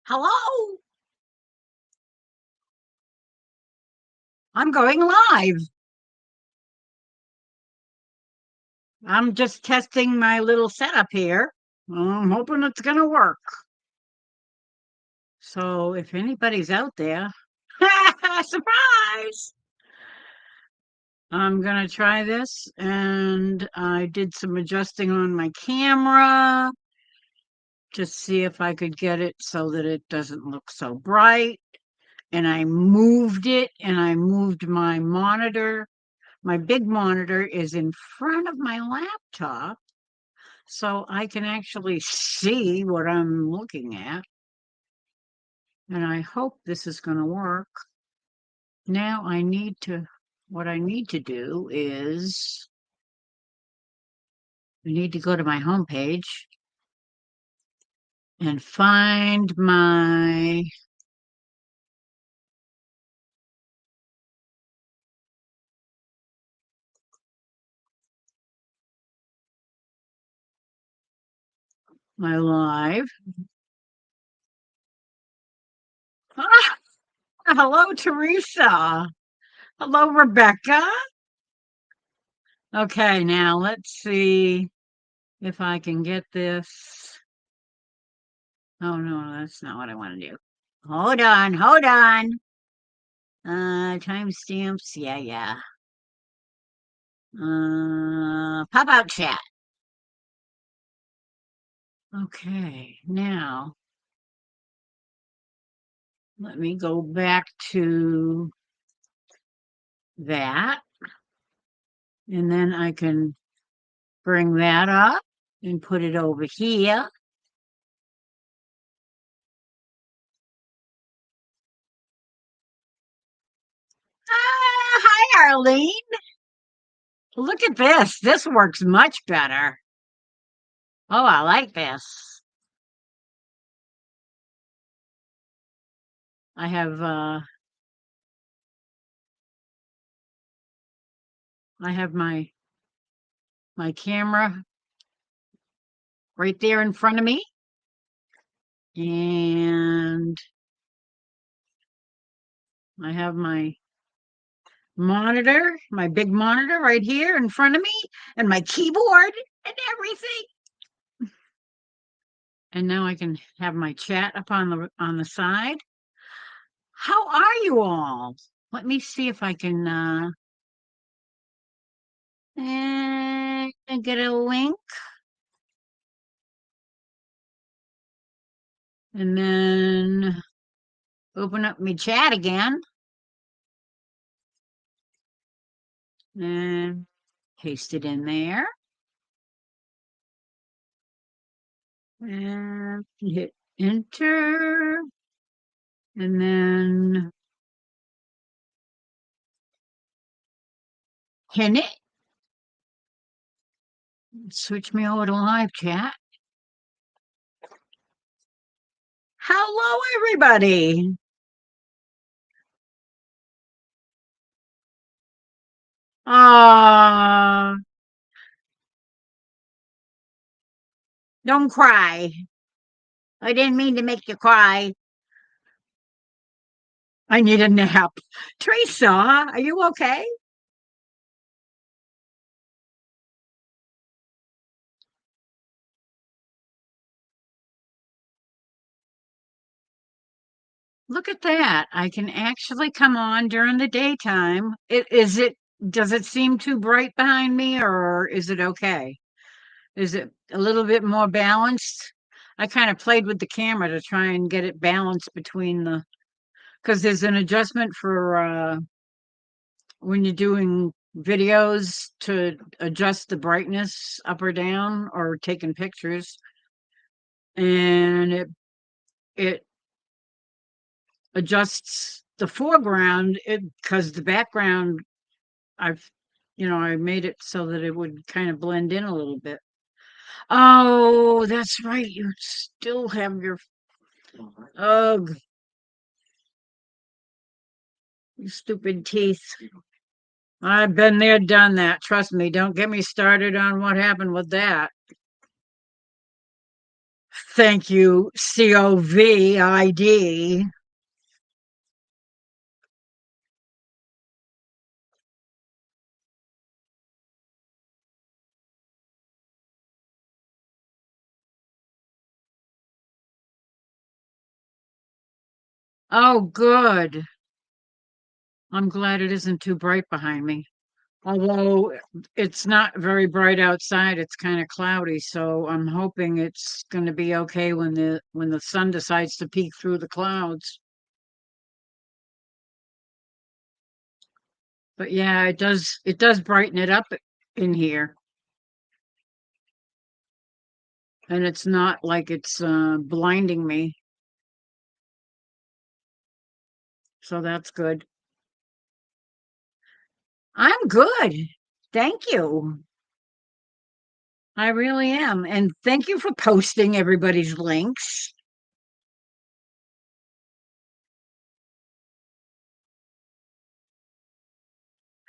Hello, I'm going live. I'm just testing my little setup here. I'm hoping it's going to work. So if anybody's out there, surprise! I'm going to try this, and I did some adjusting on my camera to see if I could get it so that it doesn't look so bright. And I moved it, and I moved my monitor. My big monitor is in front of my laptop, so I can actually see what I'm looking at. And I hope this is going to work. Now what I need to do is I need to go to my home page and find my live. Ah, hello, Teresa. Hello, Rebecca. Okay, now let's see if I can get this. Oh no, that's not what I want to do. Hold on, hold on. Timestamps. Yeah, yeah. Pop out chat. Okay, now let me go back to that, and then I can bring that up and put it over here. Hi, Arlene. Look at this. This works much better. Oh, I like this. I have my camera right there in front of me, and I have my monitor, my big monitor right here in front of me, and my keyboard and everything. And now I can have my chat up on the side. How are you all? Let me see if I can get a link. And then open up my chat again. And paste it in there. And hit enter. And then pin it. Switch me over to live chat. Hello, everybody. Uh, don't cry. I didn't mean to make you cry. I need a nap. Teresa, are you okay? Look at that. I can actually come on during the daytime. Does it seem too bright behind me, or is it okay? Is it a little bit more balanced? I kind of played with the camera to try and get it balanced between because there's an adjustment for when you're doing videos to adjust the brightness up or down or taking pictures, and it adjusts the foreground because the background I've I made it so that it would kind of blend in a little bit. Oh, that's right. You still have your ugh, you stupid teeth. I've been there, done that. Trust me. Don't get me started on what happened with that. Thank you, COVID. Oh, good. I'm glad it isn't too bright behind me. Although it's not very bright outside, it's kind of cloudy, so I'm hoping it's going to be okay when the sun decides to peek through the clouds. But yeah, it does brighten it up in here, and it's not like it's blinding me, so that's good. I'm good. Thank you. I really am. And thank you for posting everybody's links.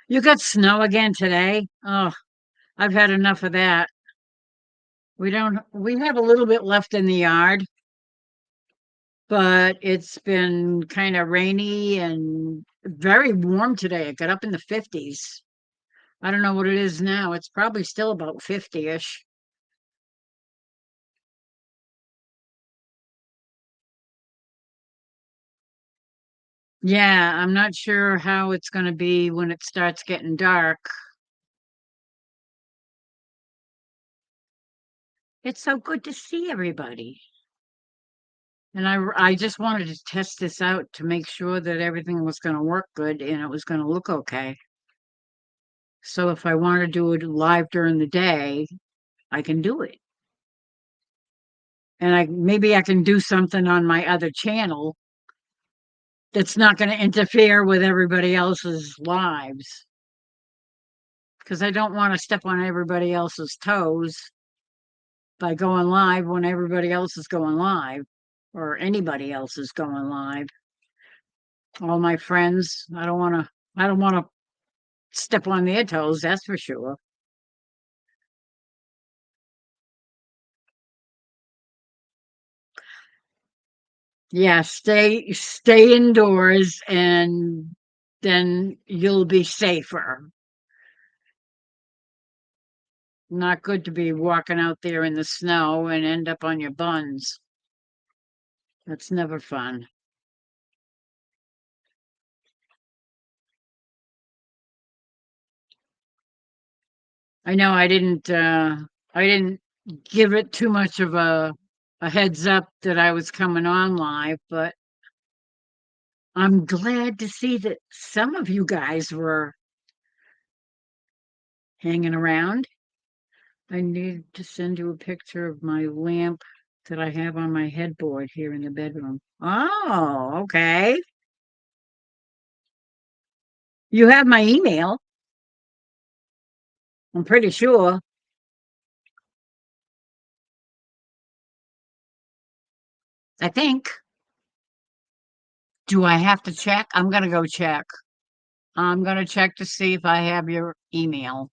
You got snow again today? Oh, I've had enough of that. We have a little bit left in the yard, but it's been kind of rainy and very warm today. It got up in the 50s. I don't know what it is now. It's probably still about 50-ish. Yeah, I'm not sure how it's going to be when it starts getting dark. It's so good to see everybody. And I just wanted to test this out to make sure that everything was going to work good and it was going to look okay. So if I want to do it live during the day, I can do it. And I maybe I can do something on my other channel that's not going to interfere with everybody else's lives because I don't want to step on everybody else's toes by going live when everybody else is going live or anybody else is going live. All my friends, I don't want to step on their toes, that's for sure. Yeah, stay indoors and then you'll be safer. Not good to be walking out there in the snow and end up on your buns. That's never fun. I know I didn't give it too much of a heads up that I was coming on live, but I'm glad to see that some of you guys were hanging around. I need to send you a picture of my lamp that I have on my headboard here in the bedroom. Oh, okay. You have my email, I'm pretty sure. I think. Do I have to check? I'm gonna go check. I'm gonna check to see if I have your email.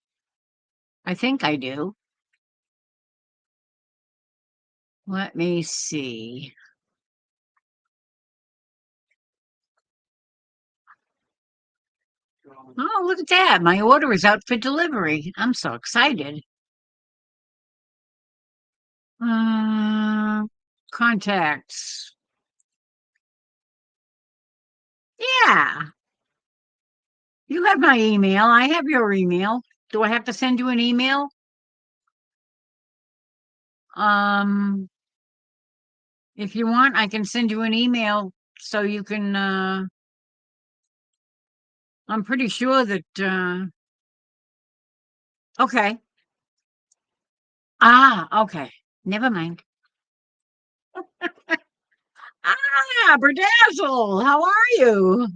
I think I do. Let me see. Oh, look at that. My order is out for delivery. I'm so excited. Uh, contacts. Yeah, you have my email. I have your email. Do I have to send you an email? Um, if you want, I can send you an email so you can, I'm pretty sure that, okay. Okay. Never mind. Berdazzle, how are you?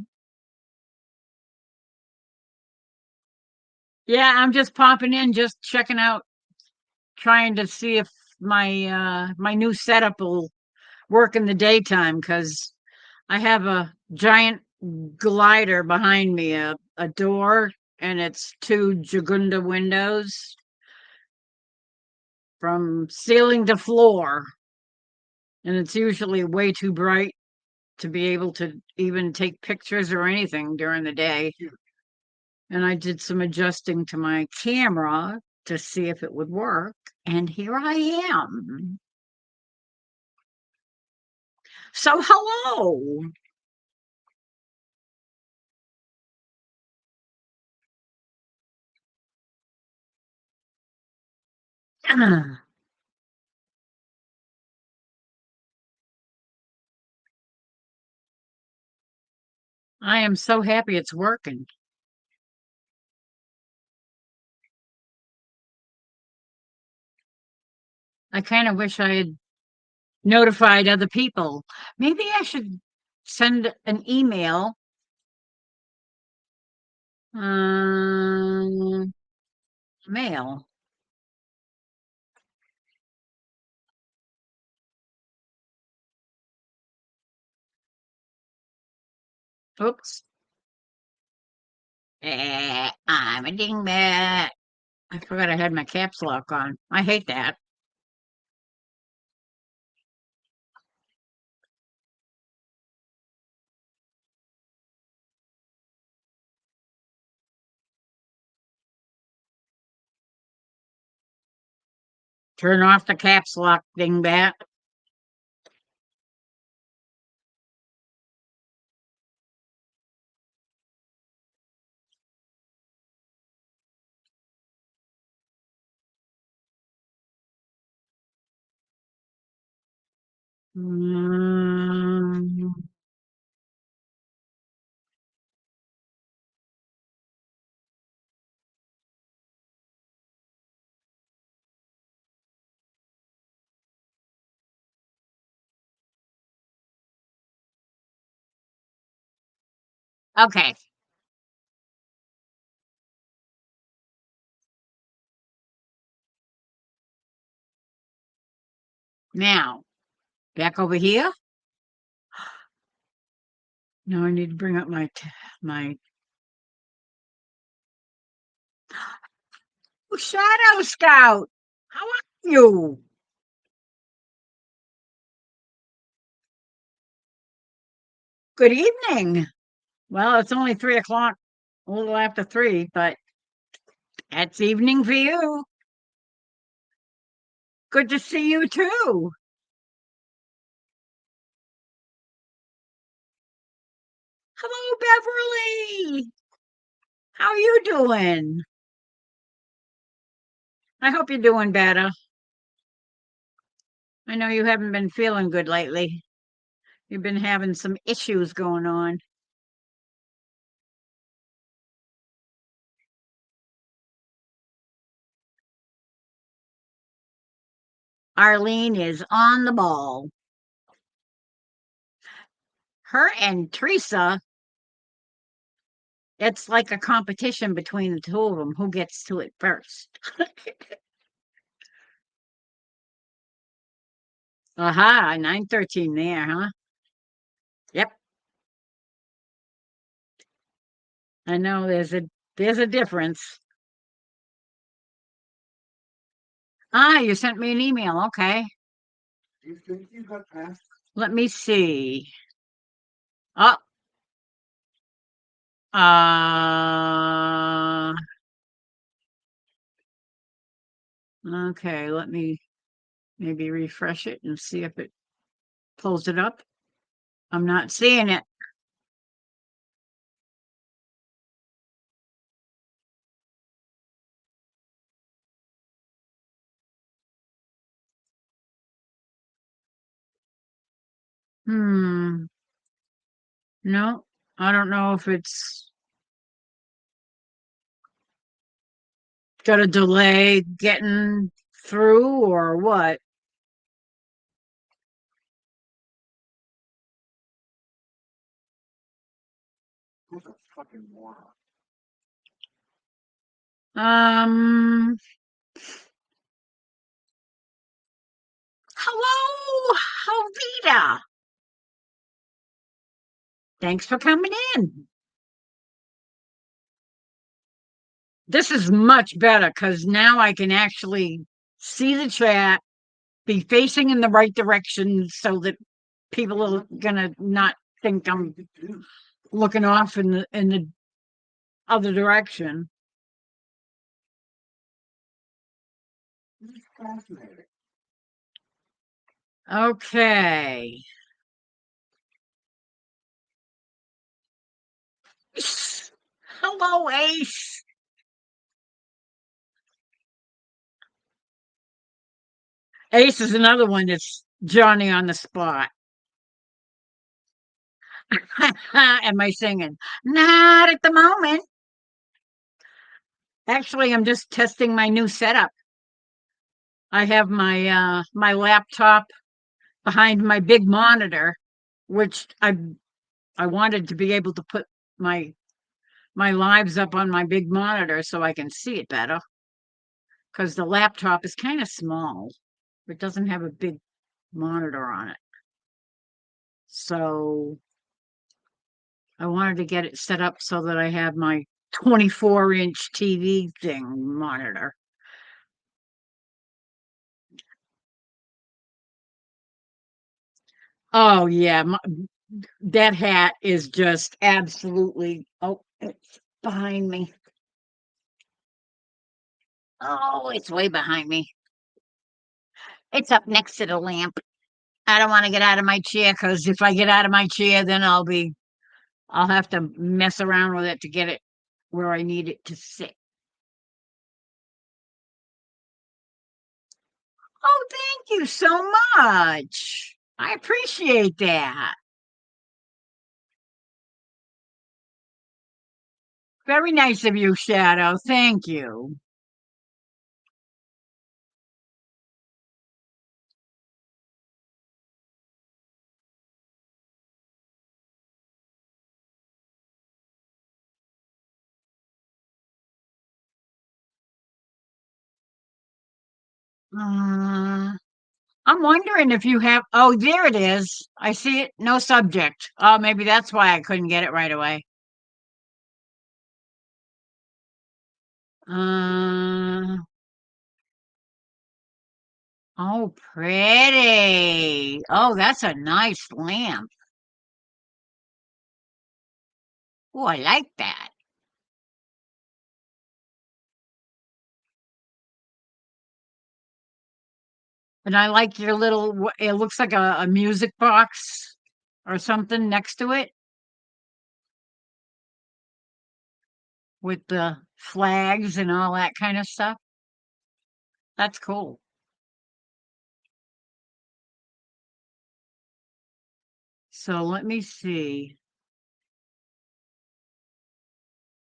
Yeah, I'm just popping in, just checking out, trying to see if my new setup will work in the daytime because I have a giant glider behind me, a door, and it's two Jagunda windows from ceiling to floor. and it's usually way too bright to be able to even take pictures or anything during the day. And I did some adjusting to my camera to see if it would work, and here I am. So, hello. I am so happy it's working. I kind of wish I had notified other people. Maybe I should send an email. Um, mail. Oops. I'm a dingbat. I forgot I had my caps lock on. I hate that. Turn off the caps lock, dingbat. Mm, okay, now back over here. Now I need to bring up my Shadow Scout. How are you? Good evening. Well, it's only 3 o'clock, a little after three, but it's evening for you. Good to see you too. Hello, Beverly. How are you doing? I hope you're doing better. I know you haven't been feeling good lately. You've been having some issues going on. Arlene is on the ball. Her and Teresa, it's like a competition between the two of them who gets to it first. Aha, 9:13 there, huh? Yep. I know there's a difference. Ah, you sent me an email. Okay. You think you got past? Let me see. Oh, uh, okay. Let me maybe refresh it and see if it pulls it up. I'm not seeing it. Hmm. No, I don't know if it's got a delay getting through or what. Who's a fucking moron? Um, hello, Alvita. Thanks for coming in. This is much better because now I can actually see the chat, be facing in the right direction so that people are gonna not think I'm looking off in the other direction. Okay. Hello, Ace. Ace is another one that's Johnny on the spot. Am I singing? Not at the moment. Actually, I'm just testing my new setup. I have my laptop behind my big monitor, which I wanted to be able to put my my lives up on my big monitor so I can see it better because the laptop is kind of small. It doesn't have a big monitor on it. So I wanted to get it set up so that I have my 24-inch TV thing monitor. Oh yeah, that hat is just absolutely. Oh, it's behind me. Oh, it's way behind me. It's up next to the lamp. I don't want to get out of my chair because if I get out of my chair, then I'll have to mess around with it to get it where I need it to sit. Oh, thank you so much. I appreciate that. Very nice of you, Shadow. Thank you. Uh, I'm wondering if you have. Oh, there it is. I see it. No subject. Oh, maybe that's why I couldn't get it right away. Uh, oh, pretty. Oh, that's a nice lamp. Oh, I like that. And I like your little. It looks like a music box or something next to it with the flags and all that kind of stuff. That's cool. So let me see.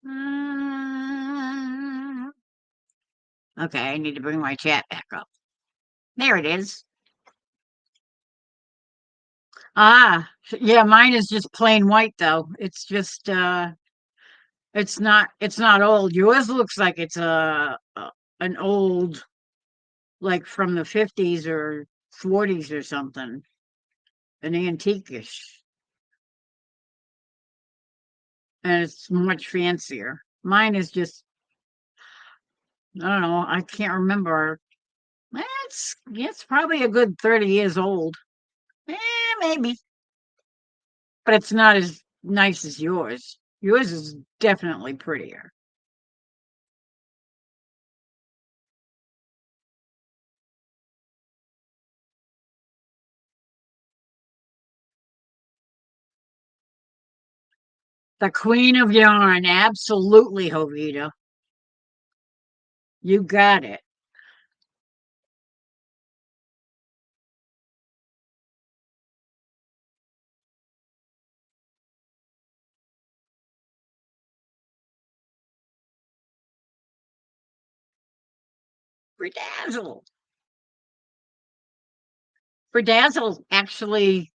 Uh, okay, I need to bring my chat back up. There it is. Ah, yeah, mine is just plain white though. It's just it's not old. Yours looks like it's an old like from the 50s or 40s or something. An antique-ish. And it's much fancier. Mine is just I don't know, I can't remember. It's probably a good 30 years old. Eh, maybe. But it's not as nice as yours. Yours is definitely prettier. The queen of yarn, absolutely, Jovita. You got it. Bedazzle. Bedazzle actually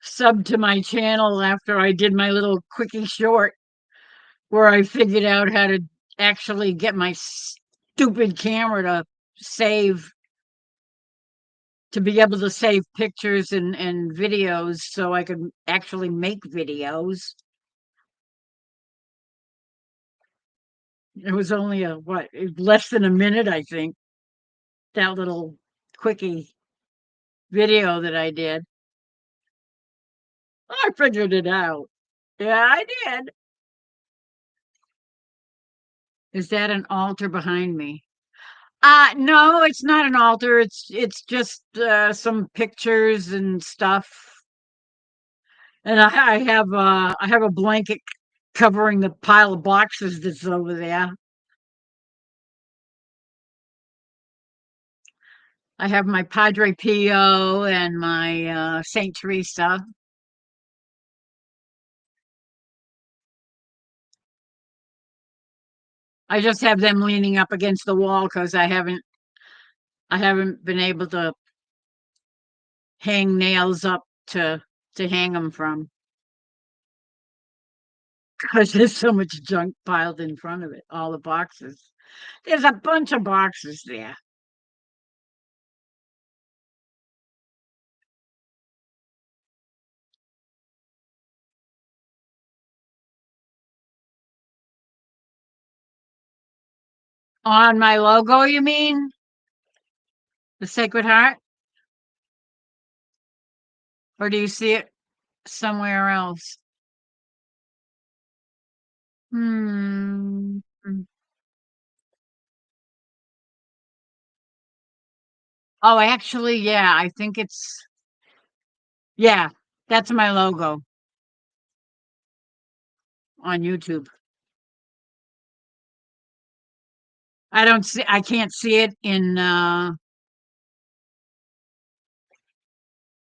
subbed to my channel after I did my little quickie short where I figured out how to actually get my stupid camera to save to be able to save pictures and videos so I could actually make videos. It was only a what, less than a minute, I think. that little quickie video that I did. I figured it out. Yeah, I did. Is that an altar behind me? No, it's not an altar. It's just some pictures and stuff. And I have a blanket covering the pile of boxes that's over there. I have my Padre Pio and my Saint Teresa. I just have them leaning up against the wall because I haven't been able to hang nails up to hang them from because there's so much junk piled in front of it. All the boxes. There's a bunch of boxes there. On my logo, you mean? The Sacred Heart? Or do you see it somewhere else? Hmm. Oh, actually, yeah, I think yeah, that's my logo on YouTube. I can't see it in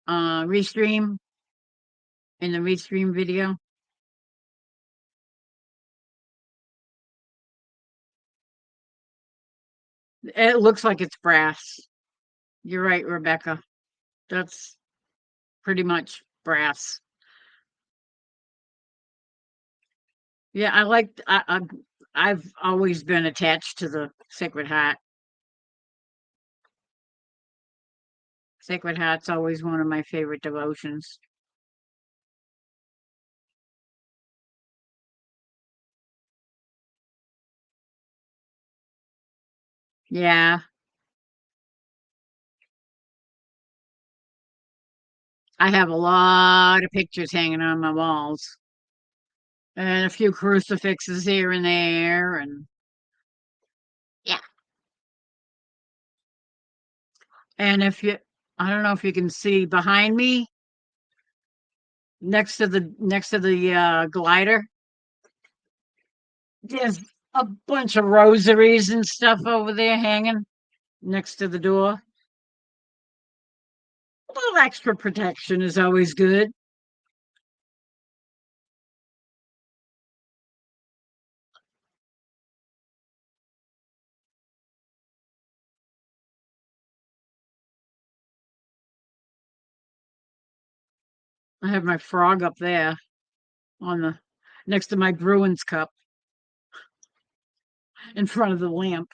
Restream, in the Restream video. It looks like it's brass. You're right, Rebecca. That's pretty much brass. Yeah, I've always been attached to the Sacred Heart. Sacred Heart's always one of my favorite devotions. Yeah, I have a lot of pictures hanging on my walls and a few crucifixes here and there and yeah. And if you I don't know if you can see behind me next to the glider, there's a bunch of rosaries and stuff over there hanging next to the door. A little extra protection is always good. I have my frog up there on the next to my Bruins cup in front of the lamp.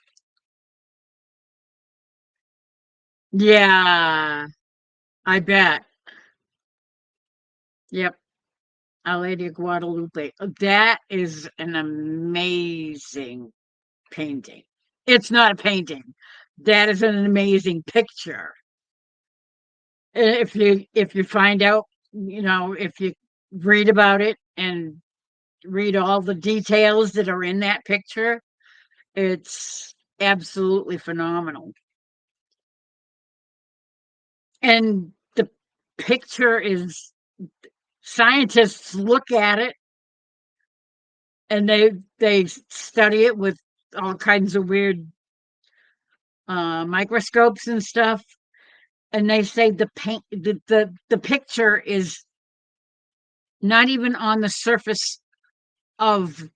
Yeah, I bet. Yep. Our Lady of Guadalupe. That is an amazing painting. It's not a painting. That is an amazing picture. If you find out, if you read about it and read all the details that are in that picture, it's absolutely phenomenal. And the picture is scientists look at it and they study it with all kinds of weird microscopes and stuff, and they say the picture is not even on the surface of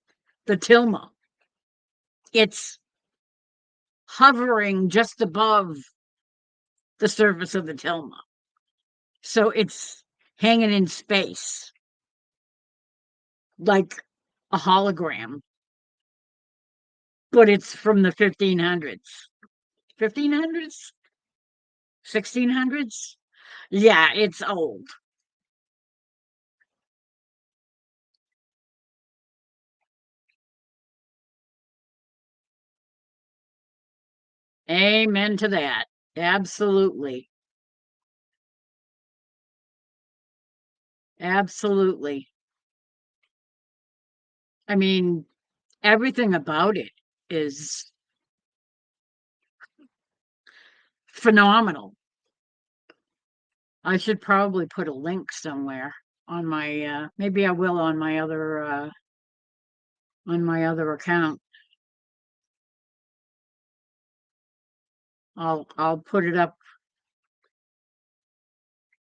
the tilma. It's hovering just above the surface of the tilma. So it's hanging in space like a hologram, but it's from the 1500s. 1500s? 1600s? Yeah, it's old. Amen to that. Absolutely. Absolutely. I mean, everything about it is phenomenal. I should probably put a link somewhere on my maybe I will on my other account. I'll put it up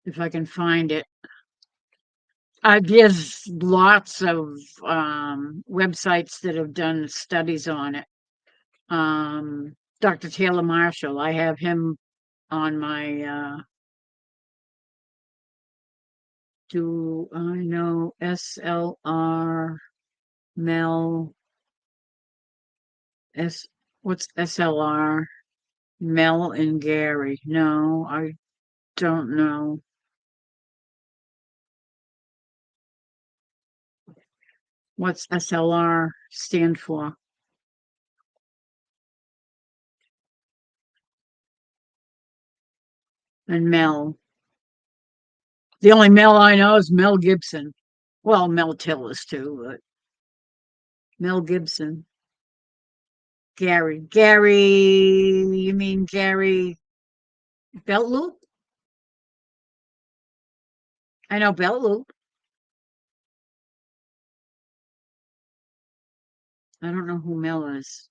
if I can find it. There's lots of websites that have done studies on it. Dr. Taylor Marshall, I have him on my do I know SLR Mel S what's SLR? Mel and Gary. No, I don't know. What's SLR stand for? And Mel. The only Mel I know is Mel Gibson. Well, Mel Tillis too, but Mel Gibson. Gary. Gary, you mean Gary Beltloop? I know Beltloop. I don't know who Mel is.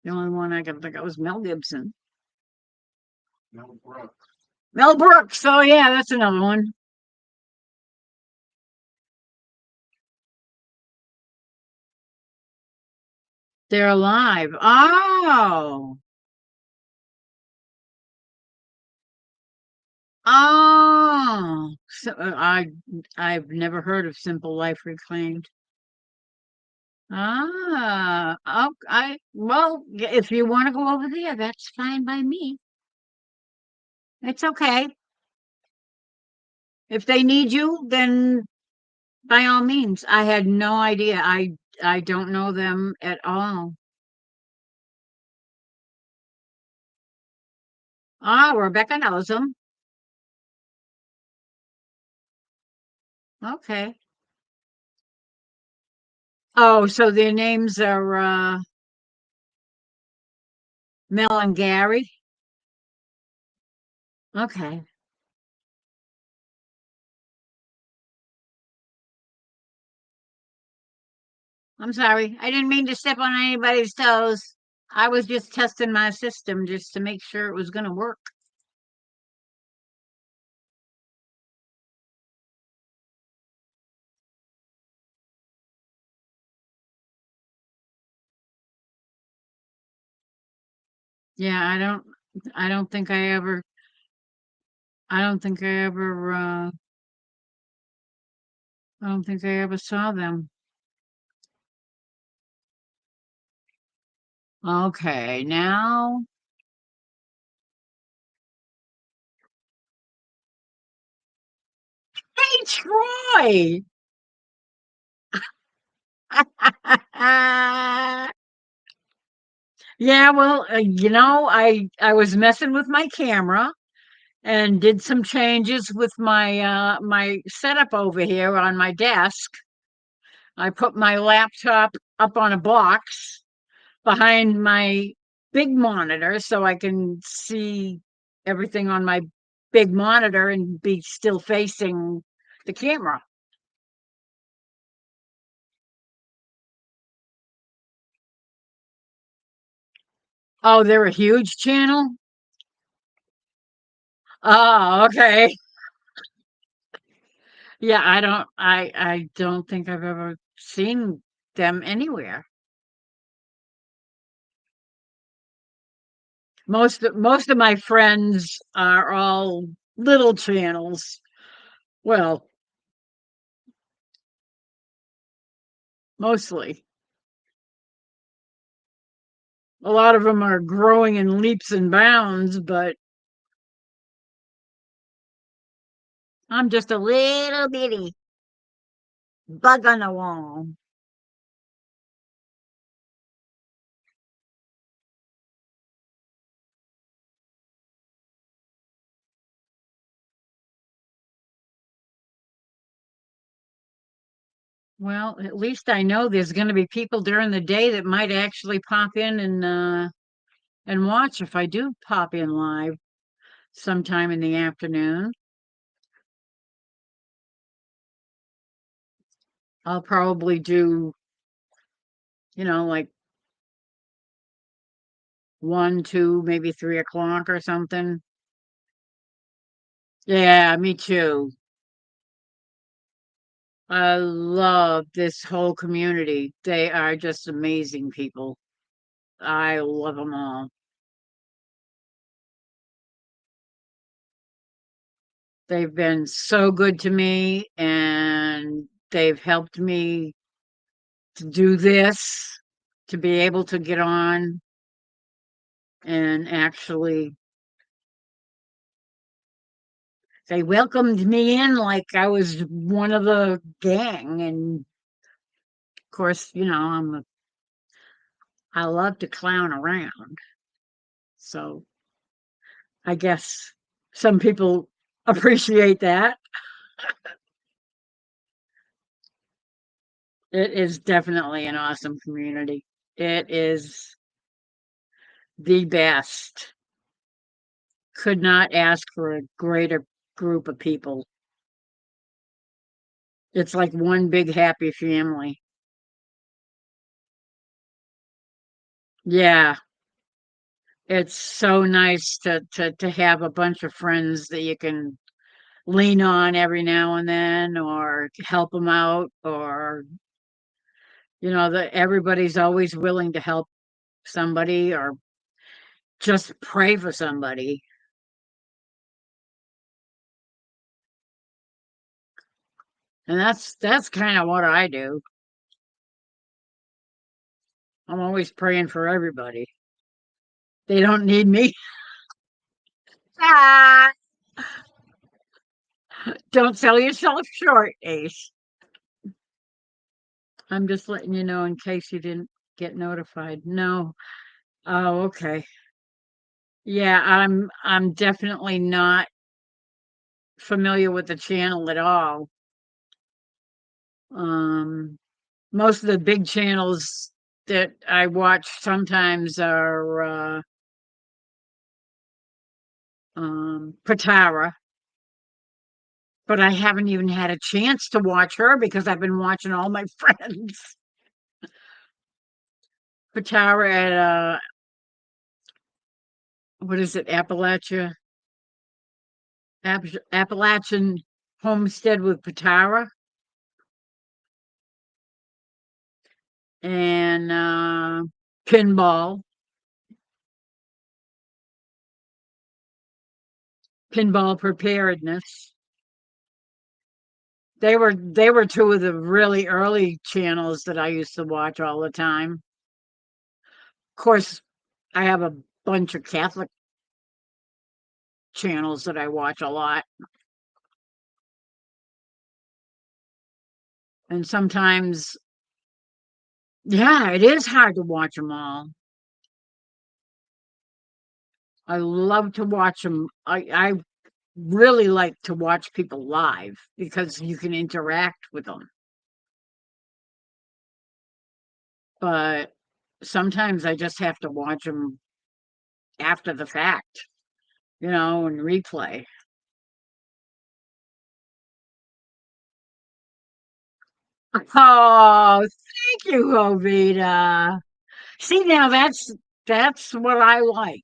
The only one I can think of was Mel Gibson. Mel Brooks. Oh yeah, that's another one. They're alive. Oh. Oh. So, I've never heard of Simple Life Reclaimed. Ah. Oh, if you want to go over there, that's fine by me. It's okay. If they need you, then by all means. I had no idea. I don't know them at all. Ah, Rebecca knows them. Okay. Oh, so their names are Mel and Gary. Okay. I'm sorry. I didn't mean to step on anybody's toes. I was just testing my system just to make sure it was going to work. Yeah, I don't think I don't think I don't think I ever saw them. Okay, now, hey, Troy. Yeah, well, I was messing with my camera and did some changes with my setup over here on my desk. I put my laptop up on a box behind my big monitor so I can see everything on my big monitor and be still facing the camera. Oh, they're a huge channel? Oh, okay. Yeah, I don't think I've ever seen them anywhere. Most of my friends are all little channels. Well, mostly. A lot of them are growing in leaps and bounds, but I'm just a little bitty bug on the wall. Well, at least I know there's going to be people during the day that might actually pop in and watch if I do pop in live sometime in the afternoon. I'll probably do, like 1, 2, maybe 3 o'clock or something. Yeah, me too. I love this whole community. They are just amazing people. I love them all. They've been so good to me and they've helped me to do this, to be able to get on and actually they welcomed me in like I was one of the gang. And of course, I love to clown around. So I guess some people appreciate that. It is definitely an awesome community. It is the best. Could not ask for a greater group of people. It's like one big happy family. Yeah, it's so nice to have a bunch of friends that you can lean on every now and then or help them out or that everybody's always willing to help somebody or just pray for somebody. And that's kind of what I do. I'm always praying for everybody. They don't need me. Ah, don't sell yourself short, Ace. I'm just letting you know in case you didn't get notified. No. Oh, okay. Yeah, I'm definitely not familiar with the channel at all. Um, most of the big channels that I watch sometimes are Patara, but I haven't even had a chance to watch her because I've been watching all my friends. Patara at what is it, Appalachian Homestead with Patara and pinball, pinball preparedness. They were two of the really early channels that I used to watch all the time. Of course, I have a bunch of Catholic channels that I watch a lot, and sometimes, yeah, it is hard to watch them all. I love to watch them. I really like to watch people live because you can interact with them. But sometimes I just have to watch them after the fact, and replay. Oh, thank you, Ovita. See, now that's what I like.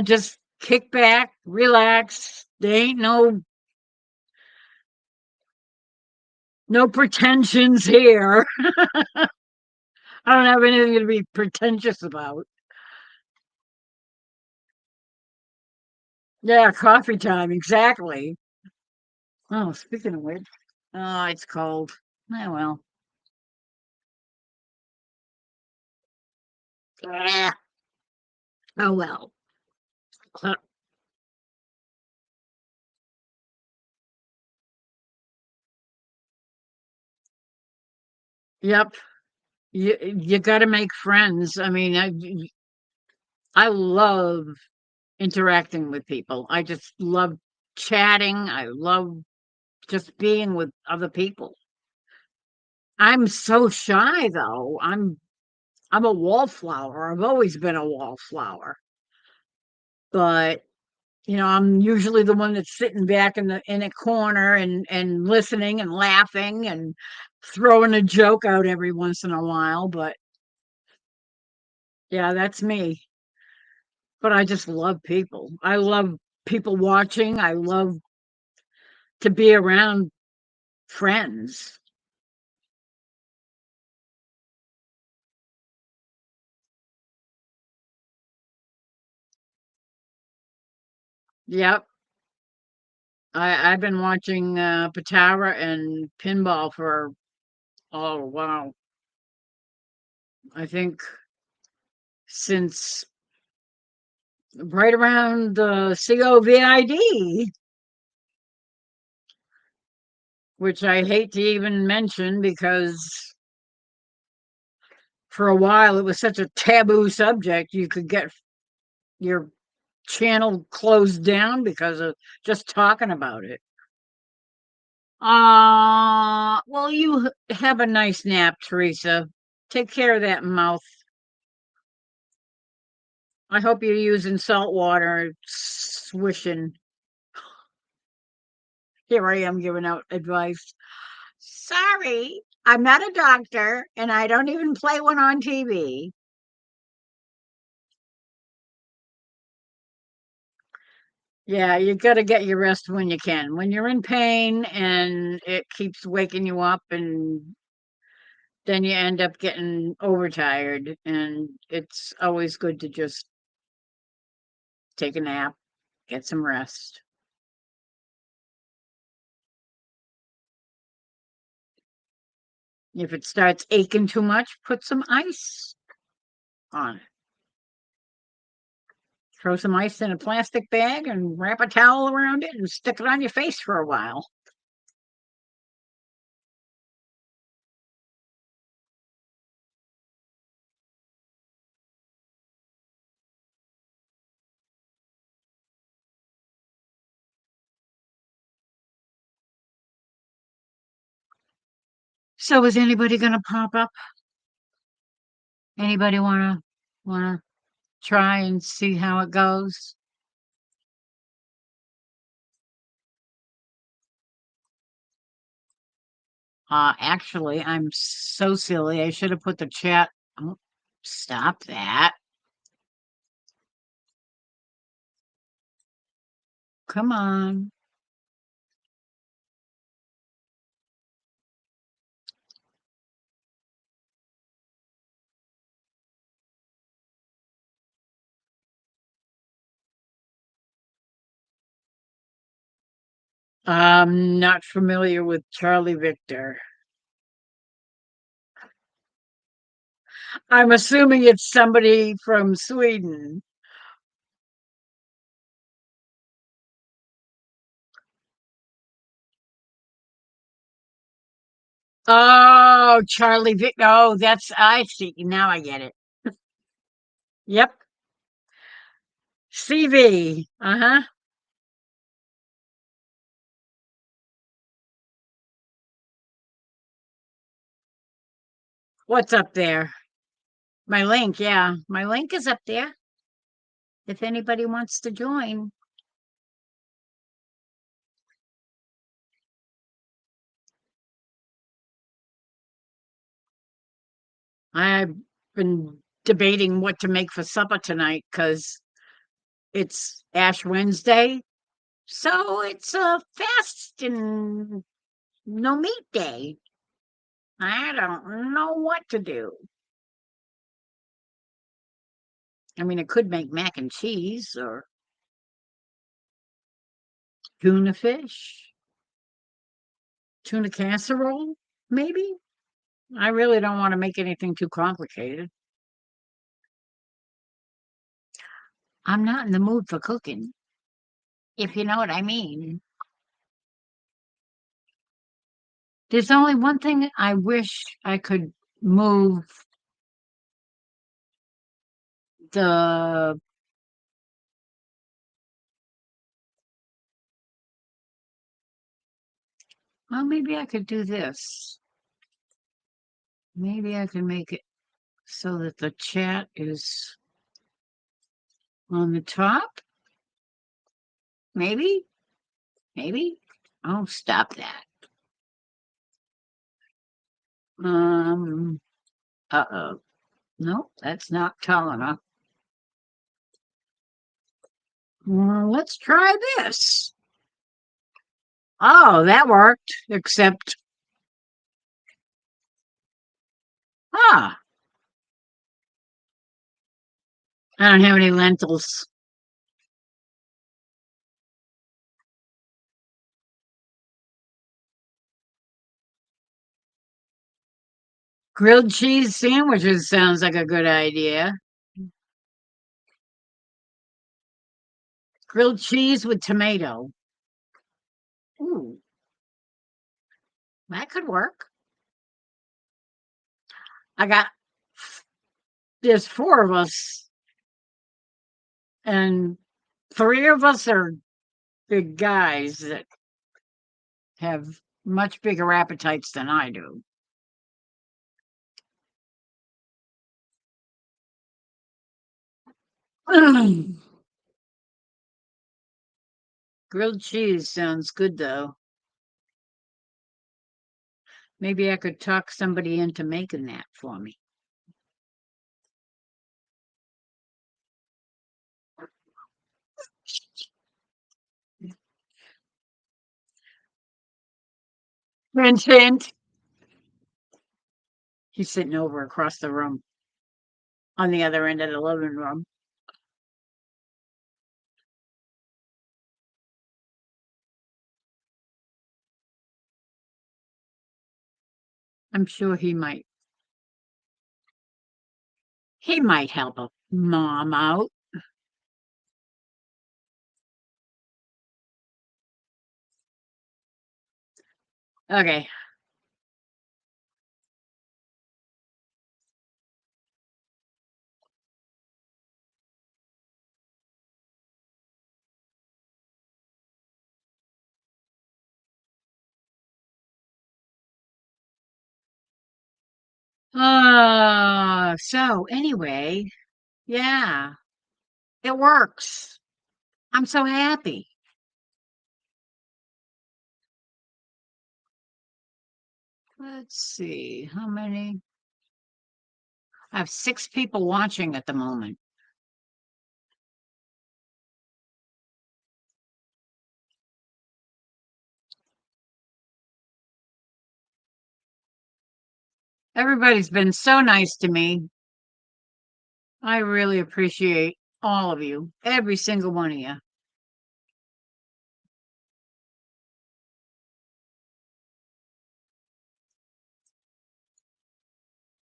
Just kick back, relax. There ain't no pretensions here. I don't have anything to be pretentious about. Yeah, coffee time, exactly. Oh, speaking of which, oh, it's cold. Oh well. Yeah. Oh well. Uh, Yep. You got to make friends. I mean, I love interacting with people. I just love chatting. I love just being with other people. I'm so shy though. I'm a wallflower. I've always been a wallflower. But I'm usually the one that's sitting back in a corner and listening and laughing and throwing a joke out every once in a while. But yeah, that's me. But I just love people. I love people watching. I love to be around friends. Yep. I've been watching Patara and pinball for, oh wow, I think since right around the COVID, which I hate to even mention because for a while it was such a taboo subject. You could get your channel closed down because of just talking about it. Well, have a nice nap, Teresa. Take care of that mouth. I hope you're using salt water, swishing. Here I am giving out advice. Sorry, I'm not a doctor and I don't even play one on TV. Yeah, you got to get your rest when you can. When you're in pain and it keeps waking you up, and then you end up getting overtired, and it's always good to just take a nap, get some rest. If it starts aching too much, put some ice on it. Throw some ice in a plastic bag and wrap a towel around it and stick it on your face for a while. So is anybody going to pop up? Anybody want to try and see how it goes? Actually, I'm so silly. I should have put the chat. Oh, stop that. Come on. I'm not familiar with Charlie Victor. I'm assuming it's somebody from Sweden. Oh, Charlie Victor. Oh, I see. Now I get it. Yep. CV. Uh-huh. What's up there? My link, yeah. My link is up there if anybody wants to join. I've been debating what to make for supper tonight because it's Ash Wednesday. So it's a fast and no meat day. I don't know what to do. I mean, I could make mac and cheese or tuna fish, tuna casserole, maybe. I really don't want to make anything too complicated. I'm not in the mood for cooking, if you know what I mean. There's only one thing I wish I could move the, well, maybe I could do this. Maybe I can make it so that the chat is on the top. Maybe, maybe. Oh, stop that. Um, uh-oh. Nope, that's not tall enough. Well, let's try this. Oh, that worked, except, ah, I don't have any lentils. Grilled cheese sandwiches sounds like a good idea. Grilled cheese with tomato. Ooh, that could work. I got, there's four of us, and three of us are big guys that have much bigger appetites than I do. Grilled cheese sounds good though. Maybe I could talk somebody into making that for me. Vincent. He's sitting over across the room on the other end of the living room. I'm sure he might help a mom out. Okay. So anyway, yeah, it works. I'm so happy. Let's see how many. I have 6 people watching at the moment. Everybody's been so nice to me. I really appreciate all of you, every single one of you.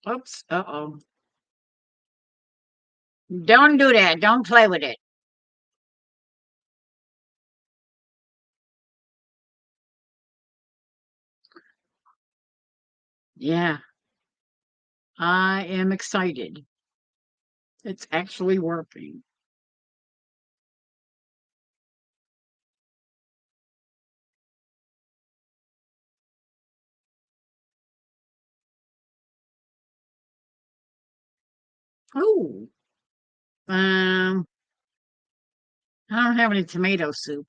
Oops. Uh-oh. Don't do that. Don't play with it. Yeah, I am excited. It's actually working. Oh, um, I don't have any tomato soup.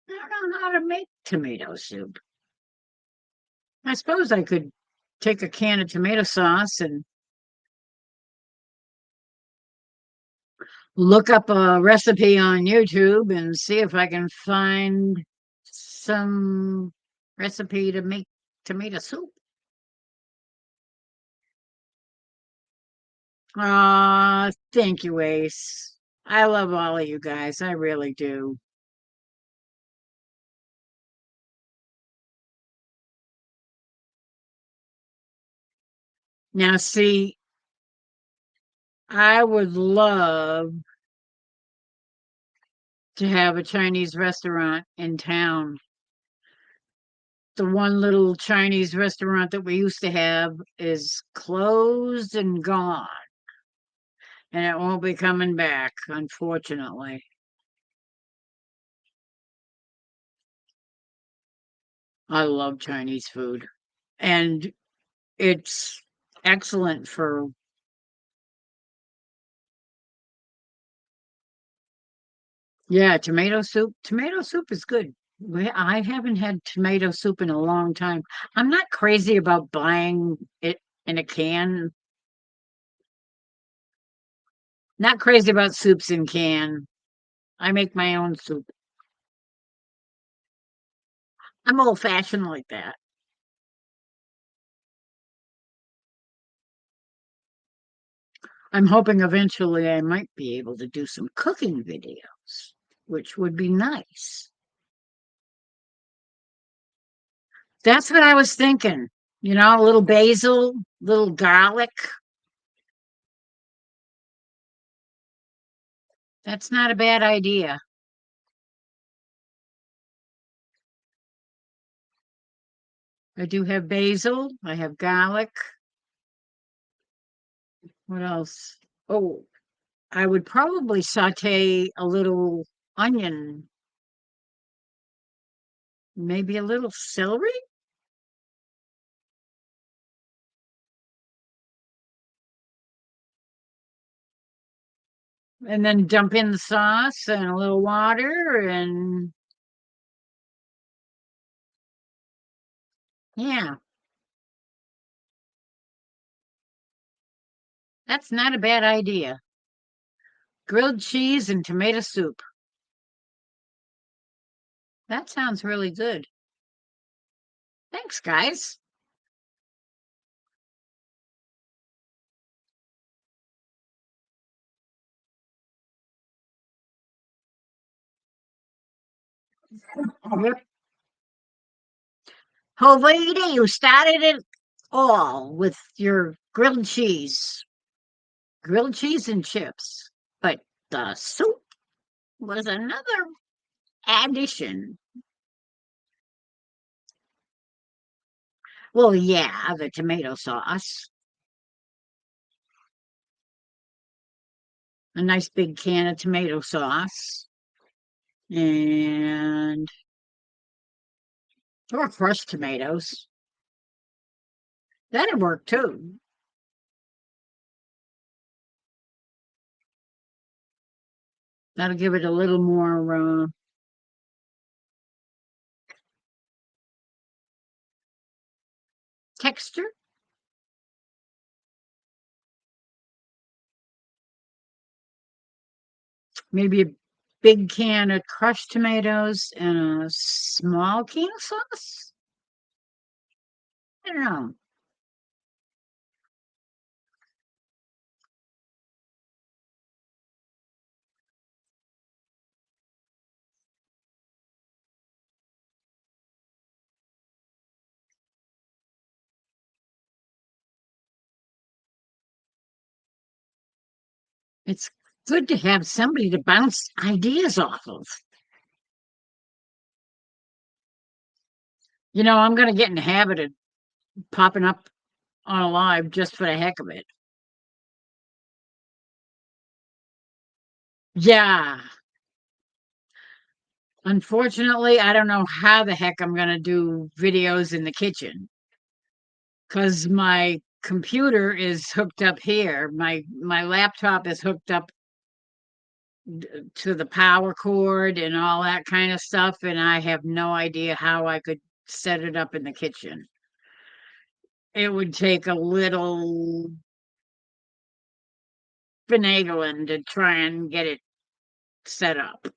I don't know how to make tomato soup. I suppose I could take a can of tomato sauce and look up a recipe on YouTube and see if I can find some recipe to make tomato soup. Thank you, Ace. I love all of you guys. I really do. Now, see, I would love to have a Chinese restaurant in town. The one little Chinese restaurant that we used to have is closed and gone, and it won't be coming back, unfortunately. I love Chinese food, and it's excellent for, yeah, tomato soup. Tomato soup is good. I haven't had tomato soup in a long time. I'm not crazy about buying it in a can. Not crazy about soups in can. I make my own soup. I'm old fashioned like that. I'm hoping eventually I might be able to do some cooking videos, which would be nice. That's what I was thinking. You know, a little basil, little garlic. That's not a bad idea. I do have basil. I have garlic. What else? Oh, I would probably saute a little onion, maybe a little celery, and then dump in the sauce and a little water. And yeah, that's not a bad idea. Grilled cheese and tomato soup. That sounds really good. Thanks, guys. Yep. Jovita, you started it all with your grilled cheese and chips. But the soup was another addition. Well, yeah, the tomato sauce, a nice big can of tomato sauce, and or fresh tomatoes. That'd work too. That'll give it a little more texture. Maybe a big can of crushed tomatoes and a small can of sauce. I don't know. It's good to have somebody to bounce ideas off of. You know, I'm going to get in the habit of popping up on a live just for the heck of it. Yeah. Unfortunately, I don't know how the heck I'm going to do videos in the kitchen because my computer is hooked up here. My laptop is hooked up to the power cord and all that kind of stuff, and I have no idea how I could set it up in the kitchen. It would take a little finagling to try and get it set up.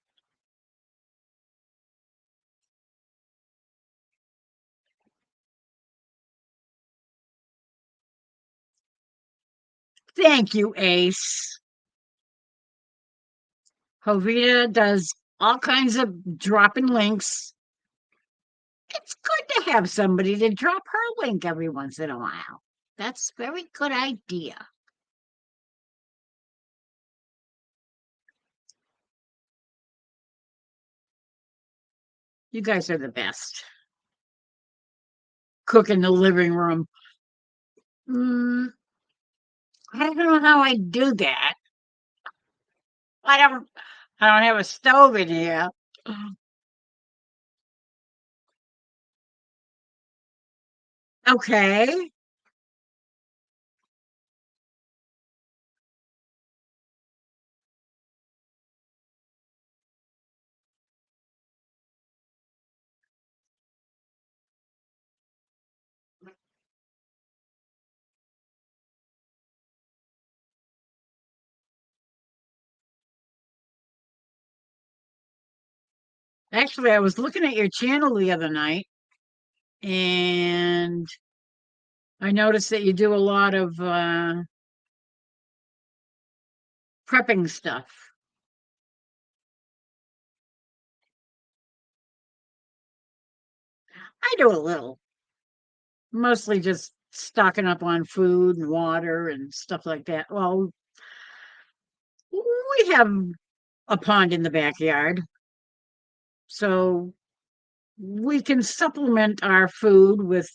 Thank you, Ace. Jovita does all kinds of dropping links. It's good to have somebody to drop her link every once in a while. That's a very good idea. You guys are the best. Cook in the living room. Mm, I don't know how I do that. I don't. I don't have a stove in here. Okay. Actually, I was looking at your channel the other night and I noticed that you do a lot of prepping stuff. I do a little, mostly just stocking up on food and water and stuff like that. Well, we have a pond in the backyard, so we can supplement our food with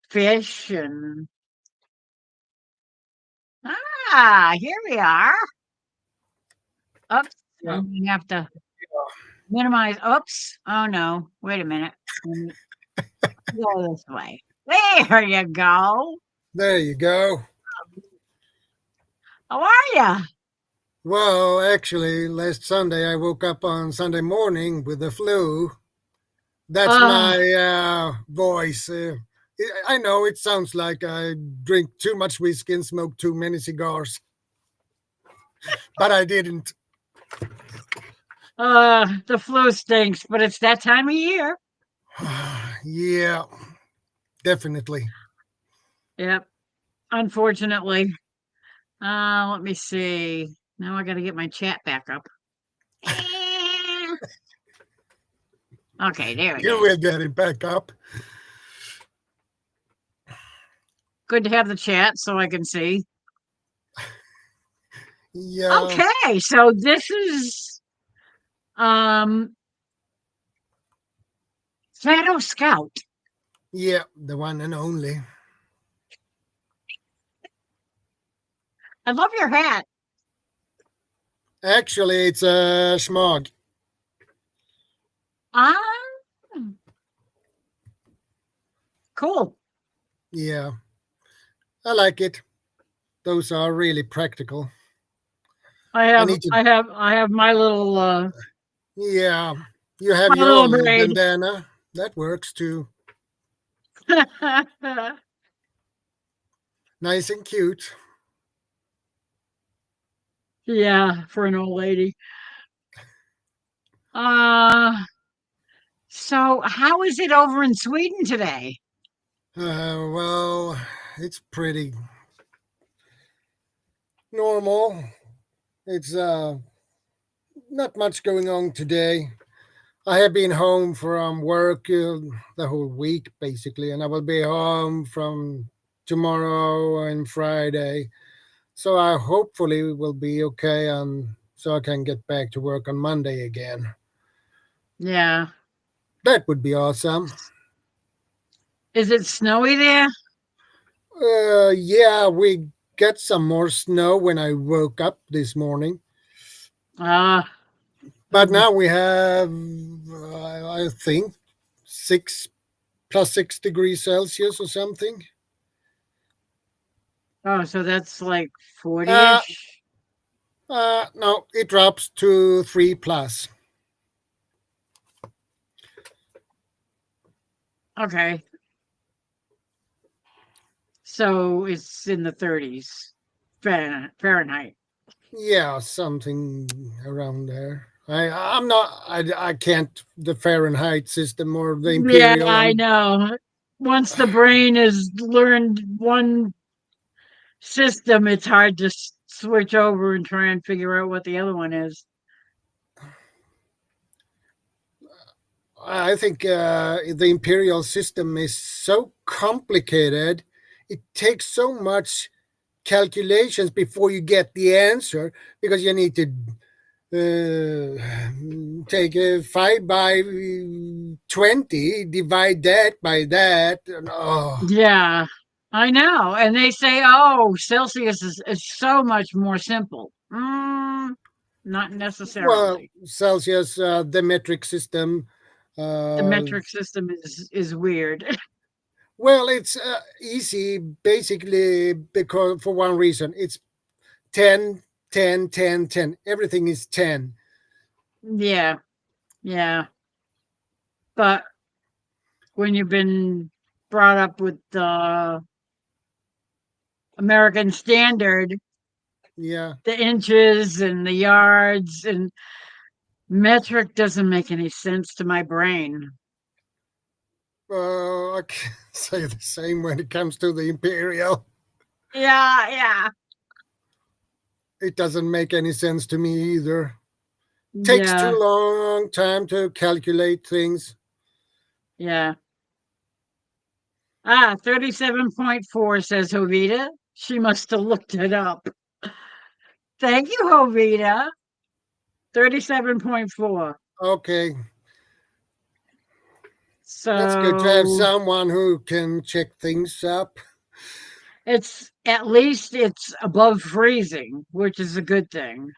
fish and here we are. Oops, Yeah. I'm gonna have to minimize. Oops. Oh no. Wait a minute. Let me go this way. There you go. There you go. How are you? Well, actually, last Sunday I woke up on Sunday morning with the flu. That's Uh, my voice. I know it sounds like I drink too much whiskey and smoke too many cigars, but I didn't. the flu stinks, but it's that time of year. Yeah, definitely. Yep. Unfortunately. Let me see. Now I got to get my chat back up. Eh, Okay, there it You is. will get it back up. Good to have the chat so I can see. Yeah, Okay, so this is um Shadow Scout. yeah, the one and only. I love your hat. Actually, it's a schmog. Ah, cool. Yeah, I like it. Those are really practical. I need to. I have Yeah, you have my your little own braid. bandana. That works too. Nice and cute. Yeah, for an old lady. Uh so how is it over in Sweden today? Well, it's pretty normal. It's not much going on today. I have been home from work the whole week basically, and I will be home from tomorrow and Friday. So I hopefully will be okay, and so I can get back to work on Monday again. Yeah. That would be awesome. Is it snowy there? Yeah, we got some more snow when I woke up this morning, Uh but now we have, I think, 6 +6 degrees Celsius or something. oh, so that's like Uh, 40-ish. no, it drops to 3 plus. Okay. So it's in the 30s Fahrenheit. Yeah, something around there. I'm not. I can't the Fahrenheit system or the Yeah, imperial. I know. Once the brain has learned one system, it's hard to switch over and try and figure out what the other one is. I think the imperial system is so complicated. It takes so much calculations before you get the answer, because you need to take a 5 by 20, divide that by that, and oh, Yeah, I know. And they say, oh, Celsius is so much more simple. Not well, necessarily. Celsius, the metric system. The Uh, metric system is weird. Well, it's easy basically because for one reason it's 10, 10, 10, 10. Everything is 10. Yeah, yeah. But when you've been brought up with the American standard, Yeah. the inches and the yards and metric doesn't make any sense to my brain. I can say the same when it comes to the imperial. Yeah, yeah, It doesn't make any sense to me either. Takes too yeah, long time to calculate things. yeah. 37.4 says Jovita. She must have looked it up. Thank you, Jovita. 37.4. Okay, that's good to have So someone who can check things up. it's at least it's above freezing, which is a good thing.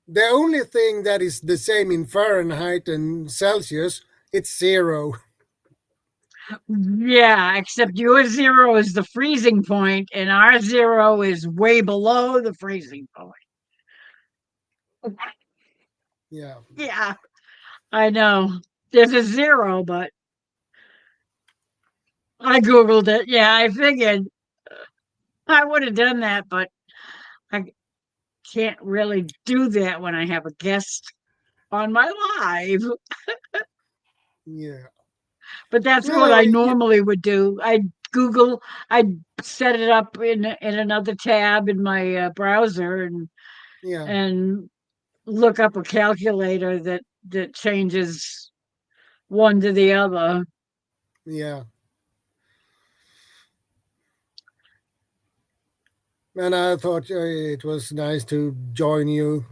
The only thing that is the same in Fahrenheit and Celsius, it's zero. Yeah, except your zero is the freezing point, and our zero is way below the freezing point. Yeah. Yeah, I know. There's a zero, but I Googled it. Yeah, I figured I would have done that, but I can't really do that when I have a guest on my live. Yeah. But that's what Well, I normally would do. I'd set it up in another tab in my browser yeah. and look up a calculator that changes one to the other. Yeah. And I thought it was nice to join you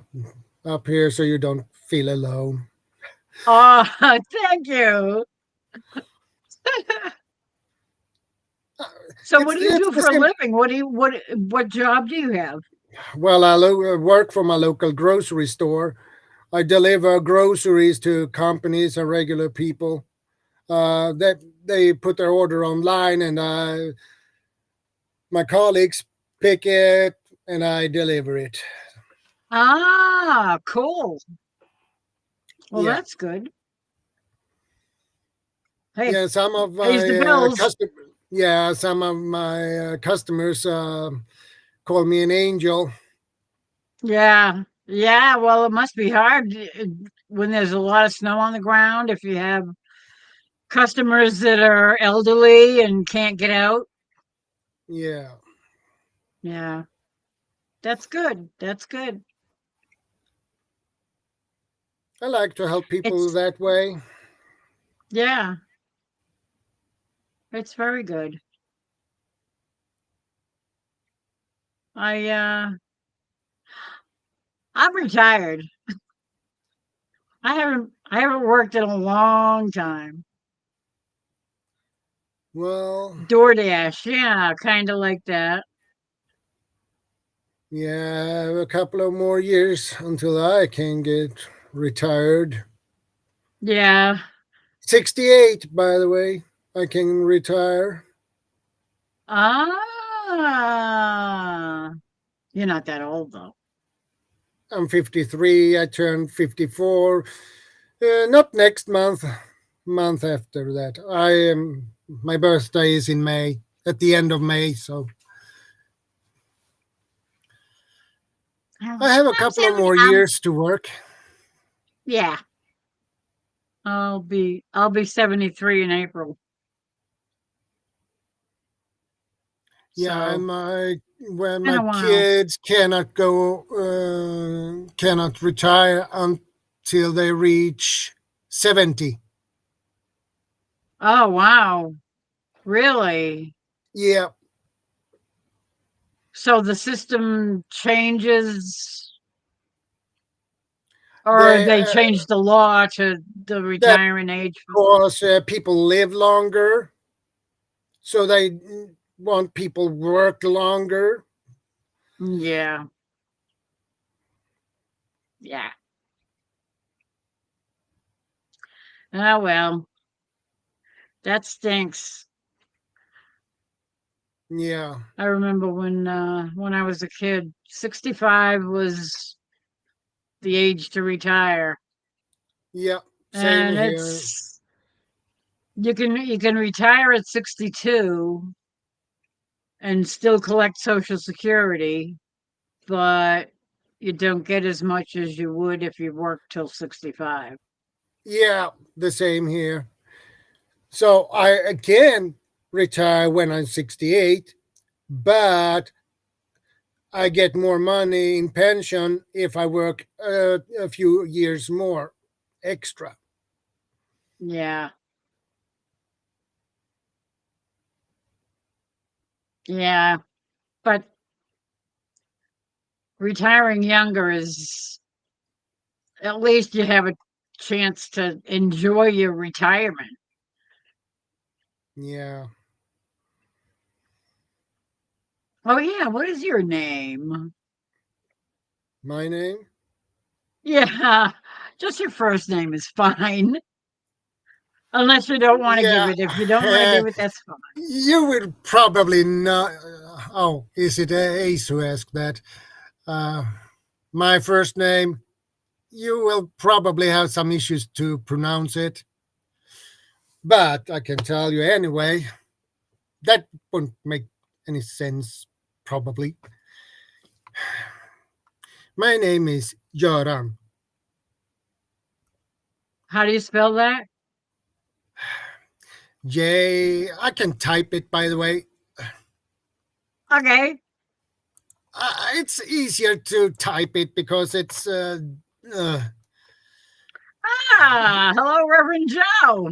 up here so you don't feel alone. Oh, thank you. Uh, So what It's do you it's do the for a same. living? What job do you have? Well, I work for my local grocery store. I deliver groceries to companies and regular people. That they put their order online, and my colleagues pick it, and I deliver it. Ah, cool. Well, Yeah, that's good. Hey, yeah. Some of pays the my bills. customers call me an angel. Yeah. Yeah, well, it must be hard when there's a lot of snow on the ground if you have customers that are elderly and can't get out. Yeah, Yeah, that's good. That's good. I like to help people It's that way. yeah, it's very good. I I'm retired. I haven't worked in a long time. Well, DoorDash, yeah, kind of like that. yeah, a couple of more years until I can get retired. Yeah. 68, by the way, I can retire. Ah, you're not that old though. I'm 53. I turned 54. Not next month, month after that. I am. My birthday is in May, at the end of May. So Oh, I have a I'm couple of 70. more years to work. Yeah, I'll be 73 in April. Yeah, and So my when been my a while. kids cannot retire until they reach 70. Oh wow. Really? Yeah, So the system changes or they they changed the law to the that retiring age. because people live longer, so they want people work longer. Yeah. Yeah. Oh well, that stinks. Yeah. I remember when I was a kid, 65 was the age to retire. Yeah. Same And here. it's you can retire at 62 and still collect Social Security, but you don't get as much as you would if you worked till 65. Yeah. The same here. So I can retire when I'm 68, but I get more money in pension if I work a few years more extra. Yeah. Yeah. But retiring younger is at least you have a chance to enjoy your retirement. Yeah. Oh yeah, what is your name? My name? Yeah, just your first name is fine. Unless you don't want to give Yeah. it. If you don't want to give it, that's fine. You will probably not. Oh, is it Ace who asked that? Uh, my first name, you will probably have some issues to pronounce it, but I can tell you anyway. That won't make any sense, probably. My name is Göran. How do you spell that? I can type it, by the way. Okay. It's easier to type it because it's. Uh, Ah, hello, Reverend Joe.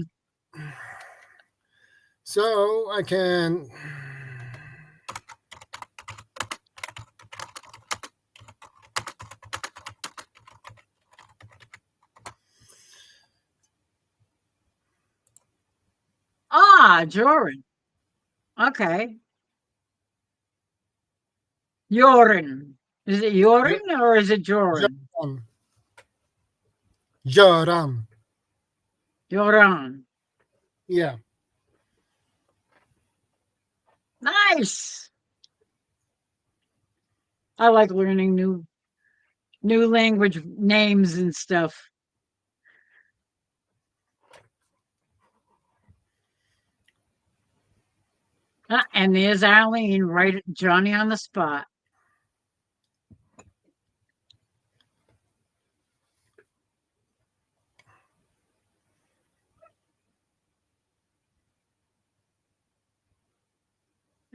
so I can. Ah, Joran. Okay. Joran. Is it Yeah, Joran or is it Joran? Göran. Göran. Joran. Yeah. Nice. I like learning new language names and stuff. Ah, and there's Eileen, right, Johnny on the spot.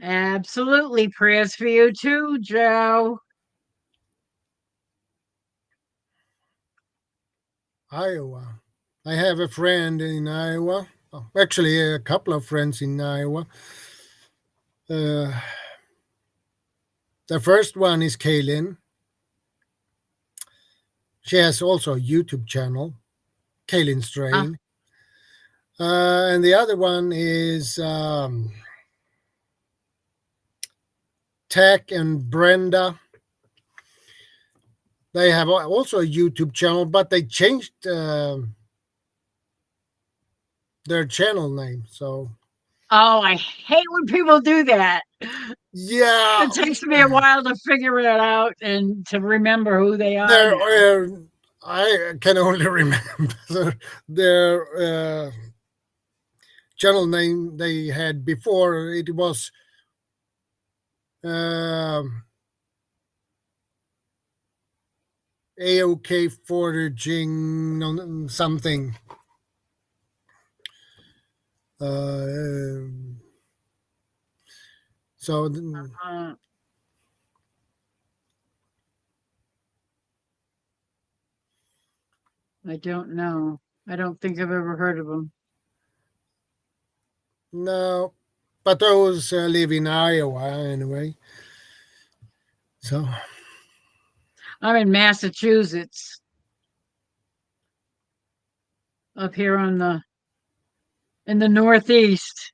Absolutely. Prayers for you too, Joe. Iowa. I have a friend in Iowa. Oh, actually, a couple of friends in Iowa. Uh, the first one is Kaylin. She has also a YouTube channel, Kaylin Ah, Strain. And the other one is Tech and Brenda. They have also a YouTube channel, but they changed their channel name. So, oh, I hate when people do that. yeah, It takes me a while to figure it out and to remember who they are there. now. I can only remember their channel name they had before. It was AOK foraging something. Uh, so Uh, I don't know. I don't think I've ever heard of them. no, but those live in Iowa anyway. So I'm in Massachusetts, up here on the in the Northeast.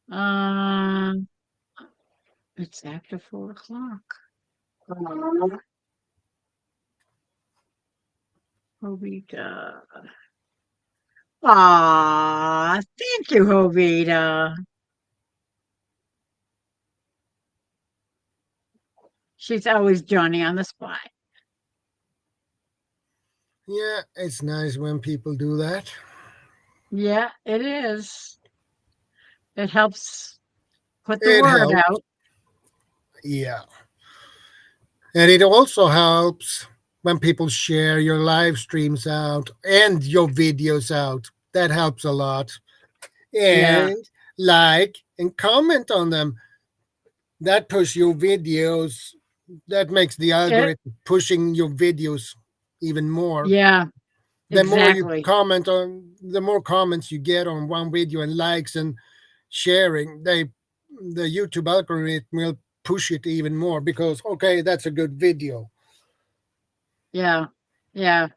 Um, it's after 4 o'clock. Aw, Jovita. Aw, thank you, Jovita. She's always Johnny on the spot. Yeah, it's nice when people do that. Yeah, it is. It helps put the It word helps. out. Yeah. And it also helps when people share your live streams out and your videos out. That helps a lot. Yeah. And like and comment on them. That push your videos. That makes the It, algorithm pushing your videos even more. yeah, The more you exactly. comment on, the more comments you get on one video and likes and sharing, the YouTube algorithm will push it even more because okay, that's a good video. Yeah. Yeah.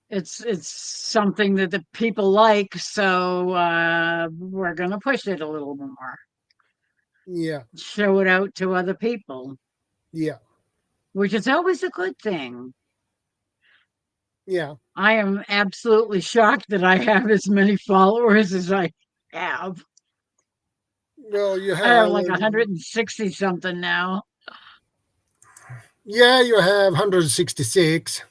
It's something that the people like, so we're gonna push it a little more. Yeah, Show it out to other people, yeah, which is always a good thing. yeah. I am absolutely shocked that I have as many followers as I have. Well, you I have have like 160 something now. yeah, you have 166.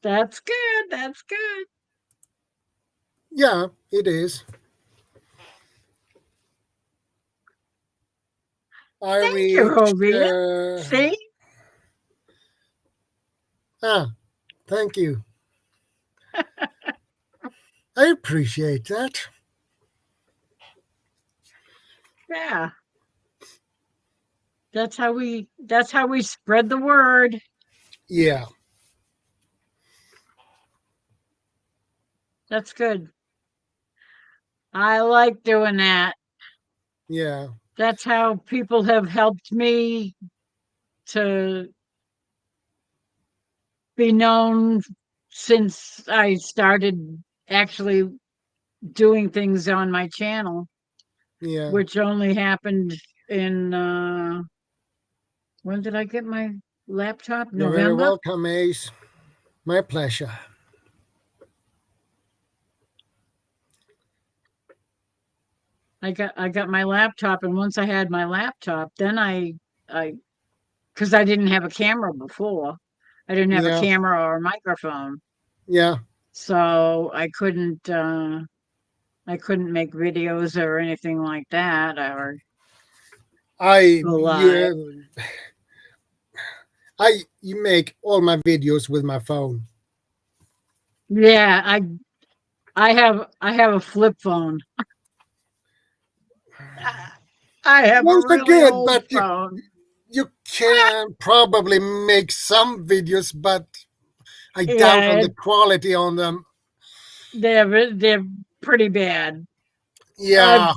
That's good. That's good. Yeah, it is. I Thank you, reached. Hovita. See? Thank you. I appreciate that. Yeah. That's how we spread the word. Yeah, That's good. I like doing that. yeah, That's how people have helped me to be known since I started actually doing things on my channel, yeah. which only happened in when did I get my laptop? You're very November. welcome, Ace. My pleasure. I got my laptop, and once I had my laptop, then I because I didn't have a camera before. I didn't have a Yeah, camera or a microphone, yeah. so I couldn't make videos or anything like that or I go live. you you make all my videos with my phone. Yeah, I have a flip phone. I have a Those are really good, old but phone. you can probably make some videos, but I doubt on Yeah, the quality on them. they're pretty bad. I've Yeah,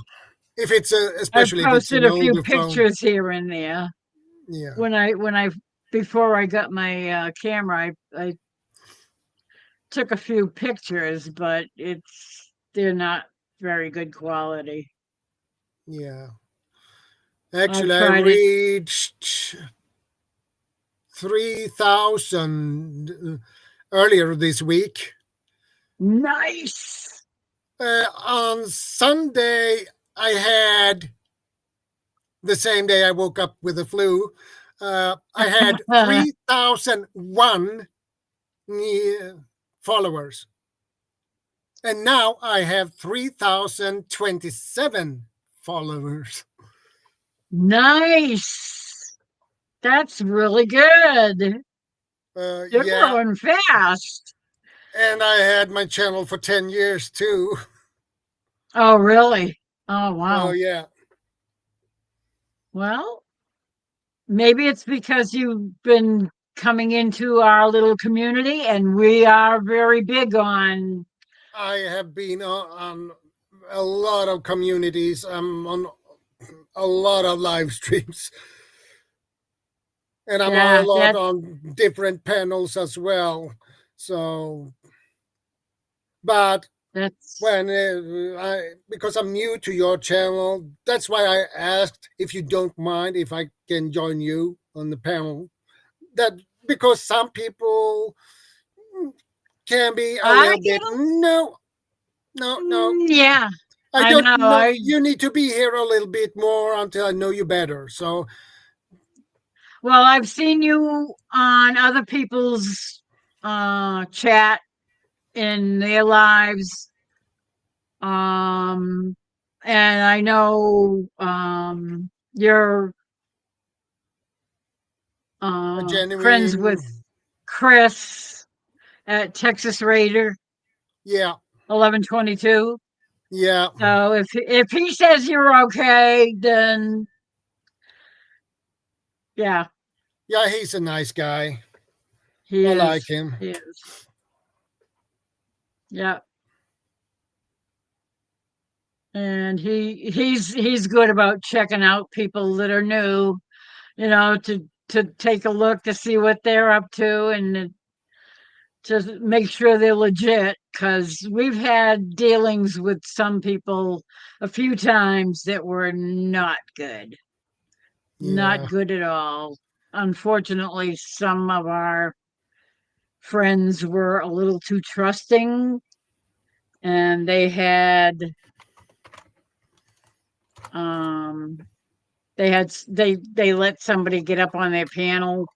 if it's I've especially if it's posted an a few older phone. pictures here and there. Yeah, When I before I got my camera, I took a few pictures, but they're not very good quality. yeah. I've Actually, I tried it. reached 3,000 earlier this week. Nice. On Sunday, I had the same day I woke up with the flu. I had 3,001 followers. And now I have 3,027 followers. Nice. That's really good. You're Yeah. growing fast. And I had my channel for 10 years too. Oh, really? Oh, Oh, wow. yeah. Well, maybe it's because you've been coming into our little community, and we are very big on. I have been on a lot of communities. I'm on a lot of live streams. And I'm on a Yeah, lot that on different panels as well. So, but That's when because I'm new to your channel, that's why I asked if you don't mind if I can join you on the panel. That because some people can be a I little get bit no. yeah, I I don't know. know. You need to be here a little bit more until I know you better. So Well, I've seen you on other people's chat in their lives. And I know you're a friends with genuine, Chris at Texas Raider yeah, 1122. yeah, So if he says you're okay, then yeah, yeah. He's a nice guy. he I is. like him. He is. Yeah. And he's good about checking out people that are new, to take a look to see what they're up to and to make sure they're legit, because we've had dealings with some people a few times that were not good. Not Yeah, good at all. Unfortunately, some of our friends were a little too trusting, and um they let somebody get up on their panel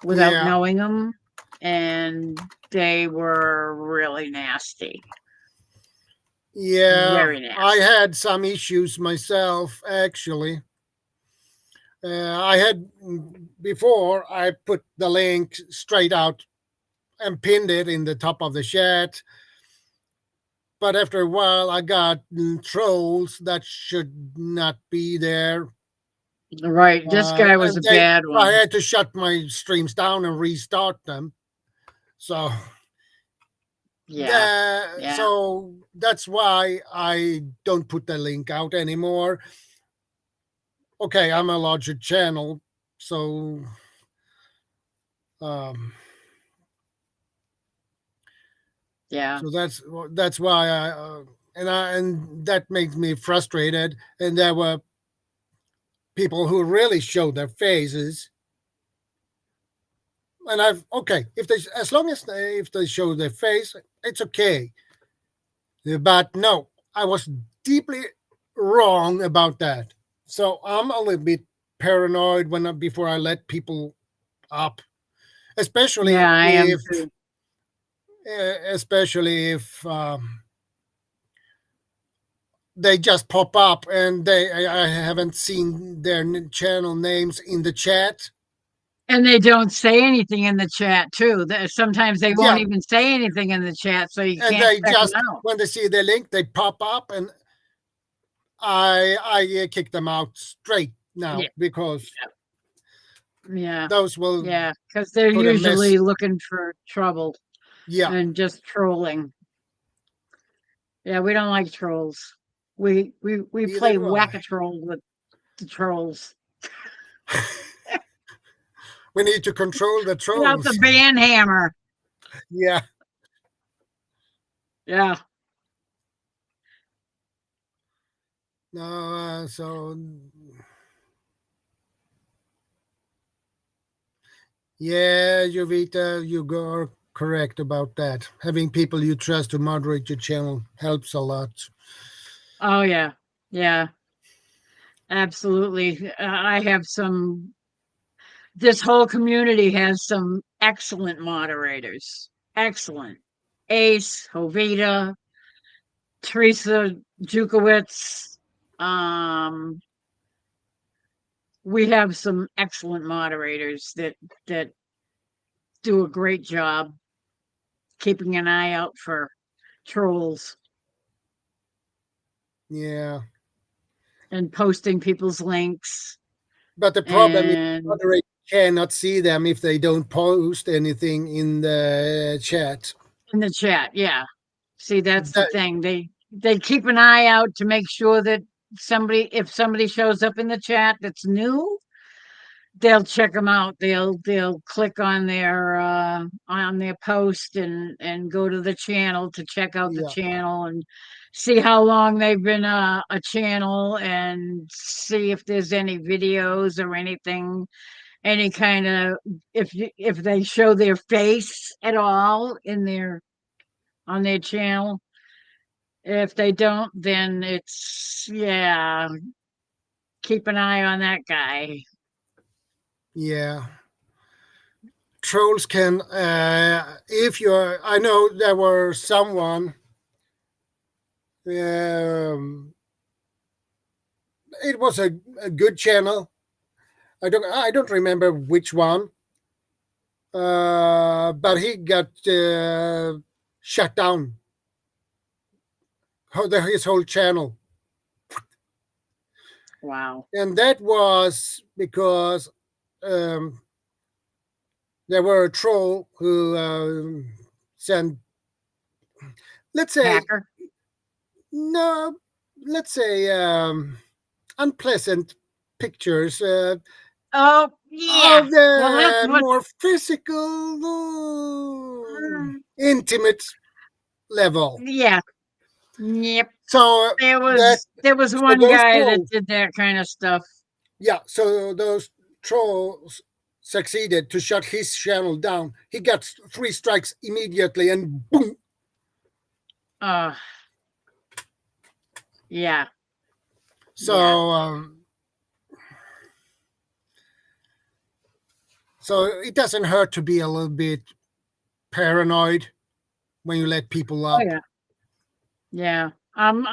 without yeah, knowing them, and they were really nasty. yeah. Very I nasty. had some issues myself, actually. I had before I put the link straight out and pinned it in the top of the chat. But after a while, I got trolls that should not be there. Right. This guy was And a bad I one. had to shut my streams down and restart them. So Yeah. Yeah. that's why I don't put the link out anymore. Okay, I'm a larger channel, so um, Yeah. so that's why and that makes me frustrated. And there were people who really showed their faces, and I've okay if they as long as if they show their face, it's okay. But no, I was deeply wrong about that. So I'm a little bit paranoid before I let people up, especially Yeah, I am if too. especially if they just pop up and I haven't seen their channel names in the chat. And they don't say anything in the chat too. Sometimes they won't Yeah, even say anything in the chat, so you and can't they check them just out. when they see the link, they pop up, and I kick them out straight now Yeah. because Yeah. those will Yeah. Because they're put a mess. usually looking for trouble Yeah, and just trolling. Yeah, we don't like trolls. We neither play do whack I. a troll with the trolls We need to control the without the trolls. band hammer. Yeah. Yeah. No, so yeah, Jovita, you are correct about that. Having people you trust to moderate your channel helps a lot. Oh yeah. Yeah. Absolutely. I have some. This whole community has some excellent moderators. Excellent. Ace, Hovita, Teresa Jukowitz. Um, we have some excellent moderators that do a great job keeping an eye out for trolls Yeah. and posting people's links But the problem is and moderators cannot see them if they don't post anything in the chat. in the chat. Yeah. See, that's the That, thing. They keep an eye out to make sure that if somebody shows up in the chat that's new, they'll check them out. They'll click on their post and go to the channel to check out the Yeah, channel and see how long they've been a channel and see if there's any videos or anything, any kind of, if they show their face at all in their on their channel. If they don't, then it's, yeah, keep an eye on that guy. yeah. Trolls can, if you're, I know there were someone, um, it was a good channel. I don't remember which one, but he got shut down, his whole channel. Wow. And that was because um, there were a troll who sent, let's say, Hacker. no, let's say unpleasant pictures Oh, yeah. of Well, that's the what. more physical, Mm, intimate level. yeah. Yep. So that There was so one those guy that trolls, did that kind of stuff. yeah, so those trolls succeeded to shut his channel down. He got 3 strikes immediately, and boom. Uh, yeah. So Yeah. so it doesn't hurt to be a little bit paranoid when you let people Oh, up. yeah. Yeah. I'm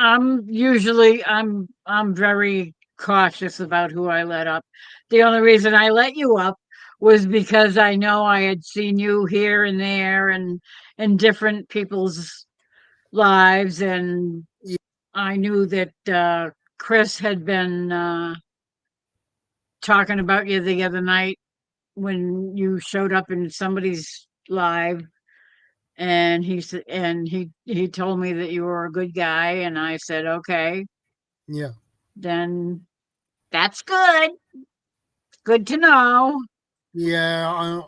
very cautious about who I let up. The only reason I let you up was because I know I had seen you here and there and in different people's lives, and Y- I knew that Chris had been talking about you the other night when you showed up in somebody's live, and he told me that you were a good guy, and I said, okay, Yeah, then that's good. Good to know. yeah.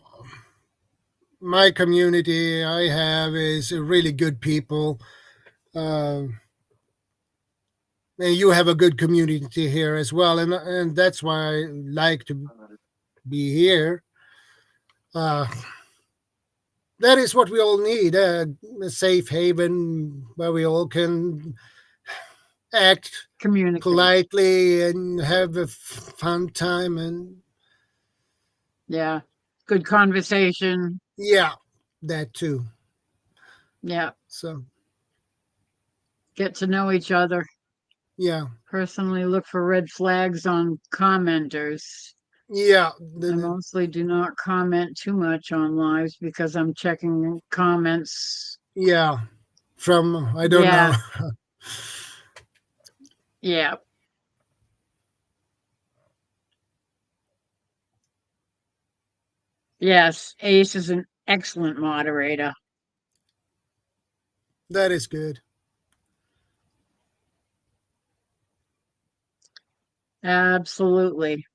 My community I have is really good people. Um and you have a good community here as well, and that's why I like to be here. Uh, that is what we all need, a safe haven where we all can act Communicate. politely and have a fun time. And Yeah. Good conversation. yeah, that too. Yeah. So Get to know each other. yeah, Personally, look for red flags on commenters. yeah, I then mostly do not comment too much on lives because I'm checking comments. yeah, from I don't Yeah. know. Yeah. Yes. Ace is an excellent moderator. That is good. Absolutely.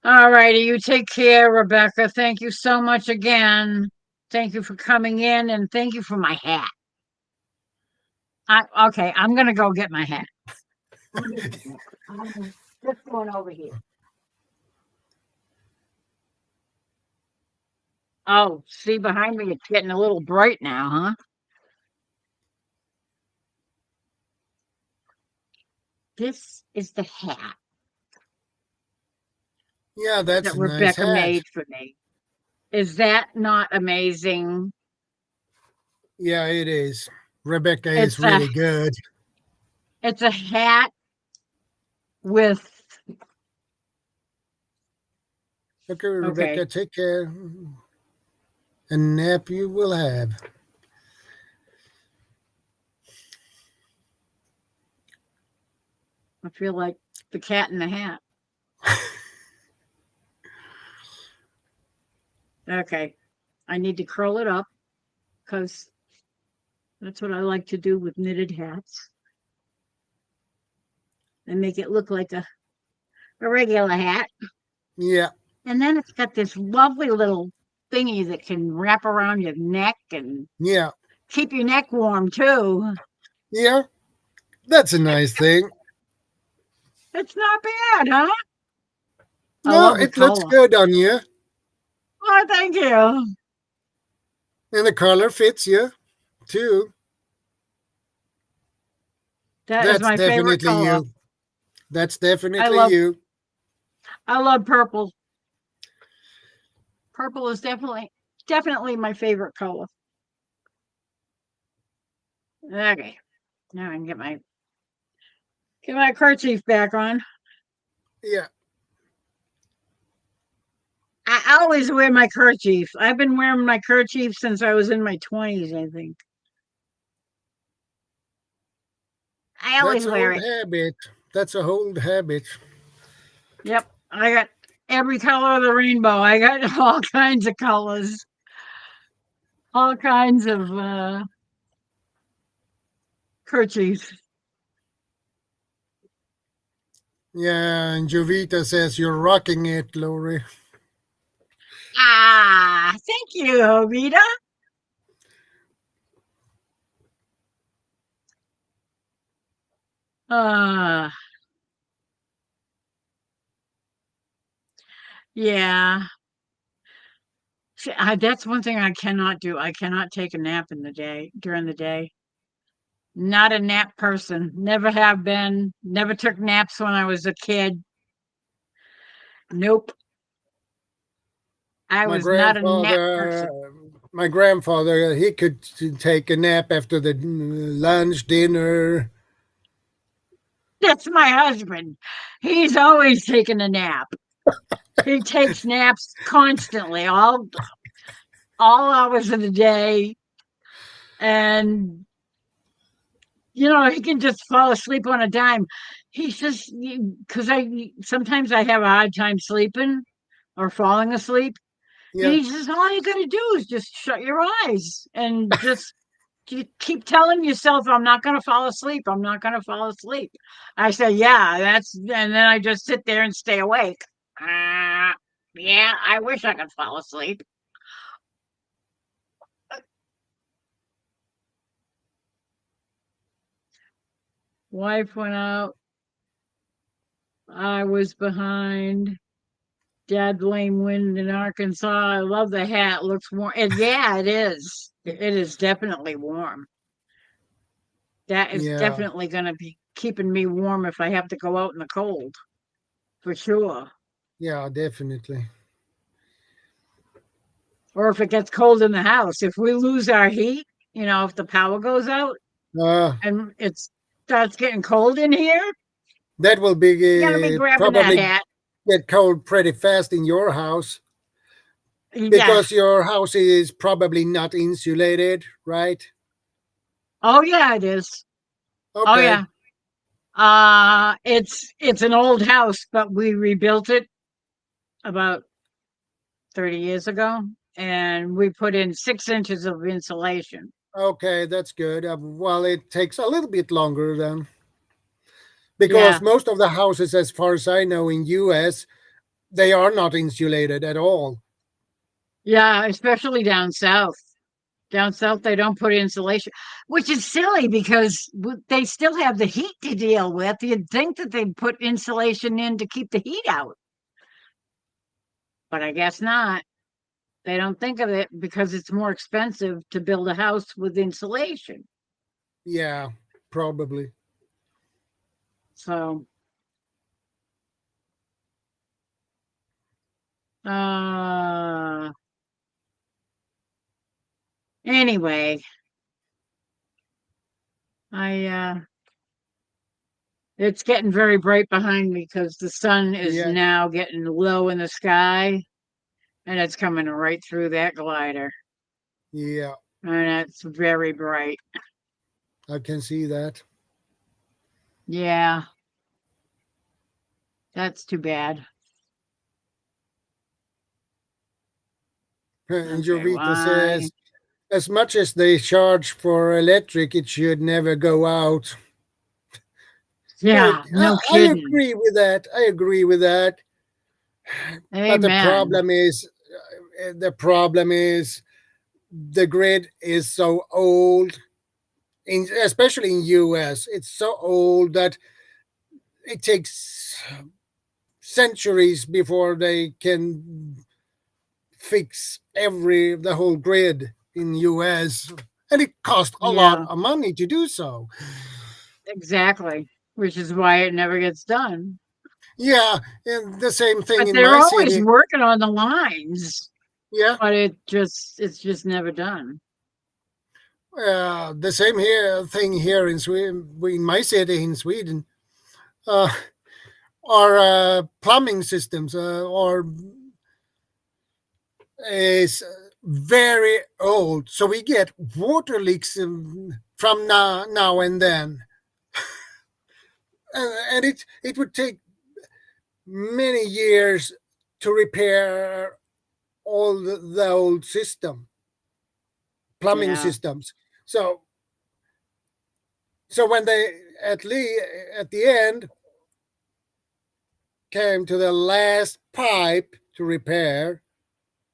All righty. You take care, Rebecca. Thank you so much again. Thank you for coming in, and thank you for my hat. Okay, I'm gonna go get my hat. Just going over here. Oh, see behind me, it's getting a little bright now, huh? This is the hat Yeah, that's that a nice Rebecca hat. made for me. Is that not amazing? Yeah, it is. Rebecca is It's a really good. it's a hat with, Okay, okay. Rebecca, take care. A nap you will have. I feel like the cat in the hat. Okay. I need to curl it up because that's what I like to do with knitted hats and make it look like a regular hat. Yeah, And then it's got this lovely little thingy that can wrap around your neck and yeah, keep your neck warm too. yeah. That's a nice thing. It's not bad, huh? I No, love the it looks color. good on you, Oh, thank you. and the color fits you too. That is That's my favorite definitely color. you. That's I definitely love you. I love purple. Purple is definitely my favorite color. Okay. Now I can get my kerchief back on. Yeah. I always wear my kerchief. I've been wearing my kerchief since I was in my 20s, I think. I That's always a wear old it. habit. That's a old habit. Yep. I got every color of the rainbow. I got all kinds of colors, all kinds of kerchiefs. Yeah, and Jovita says you're rocking it, Lori. Ah, thank you, Rita. Uh, yeah. See, that's one thing I cannot do. I cannot take a nap during the day. Not a nap person. Never have been. Never took naps when I was a kid. Nope. I My was not a nap grandfather, person. my grandfather, he could take a nap after the lunch, dinner. That's my husband. He's always taking a nap. He takes naps constantly, all hours of the day, and he can just fall asleep on a dime. He says, because I sometimes I have a hard time sleeping or falling asleep, and Yeah, he says, all you got to do is just shut your eyes and just you keep telling yourself, I'm not going to fall asleep. I'm not going to fall asleep. I say, yeah, and then I just sit there and stay awake. Uh, yeah, I wish I could fall asleep. Wife went out. I was behind. Dad blame wind in Arkansas. I love the hat. Looks warm. Yeah, it is. It is definitely warm. That is yeah, definitely going to be keeping me warm if I have to go out in the cold, for sure. yeah, definitely. Or if it gets cold in the house. If we lose our heat, if the power goes out Uh, and it starts getting cold in here, that will you got to be be grabbing that probably hat. get cold pretty fast in your house Yeah. because your house is probably not insulated, right? Oh yeah, it is. Oh Okay. yeah. It's an old house, but we rebuilt it about 30 years ago, and we put in 6 inches of insulation. Okay, that's good. Well, it takes a little bit longer then, Yeah. because most of the houses, as far as I know, in US, they are not insulated at all. Yeah, especially down south. Down south, they don't put insulation, which is silly because they still have the heat to deal with. You'd think that they'd put insulation in to keep the heat out, but I guess not. They don't think of it because it's more expensive to build a house with insulation. Yeah, probably. So, uh, anyway, I it's getting very bright behind me because the sun is Yeah, now getting low in the sky and it's coming right through that glider. yeah, And it's very bright. I can see that. Yeah, that's too bad. And Okay, Jovita why? says, as much as they charge for electric, it should never go out. But Yeah, no I kidding. agree with that. I agree with that. But Amen. the problem is the grid is so old, especially in US. It's so old that it takes centuries before they can fix the whole grid in US, and it costs a lot Yeah, of money to do so. exactly. Which is why it never gets done. Yeah, and the same thing But in they're my always city. working on the lines, Yeah, but it's just never done. the same thing here in Sweden, in my city in Sweden. Uh, our plumbing systems or is very old, so we get water leaks from now and then, and it would take many years to repair all the old plumbing Yeah. systems. So when they at the end came to the last pipe to repair,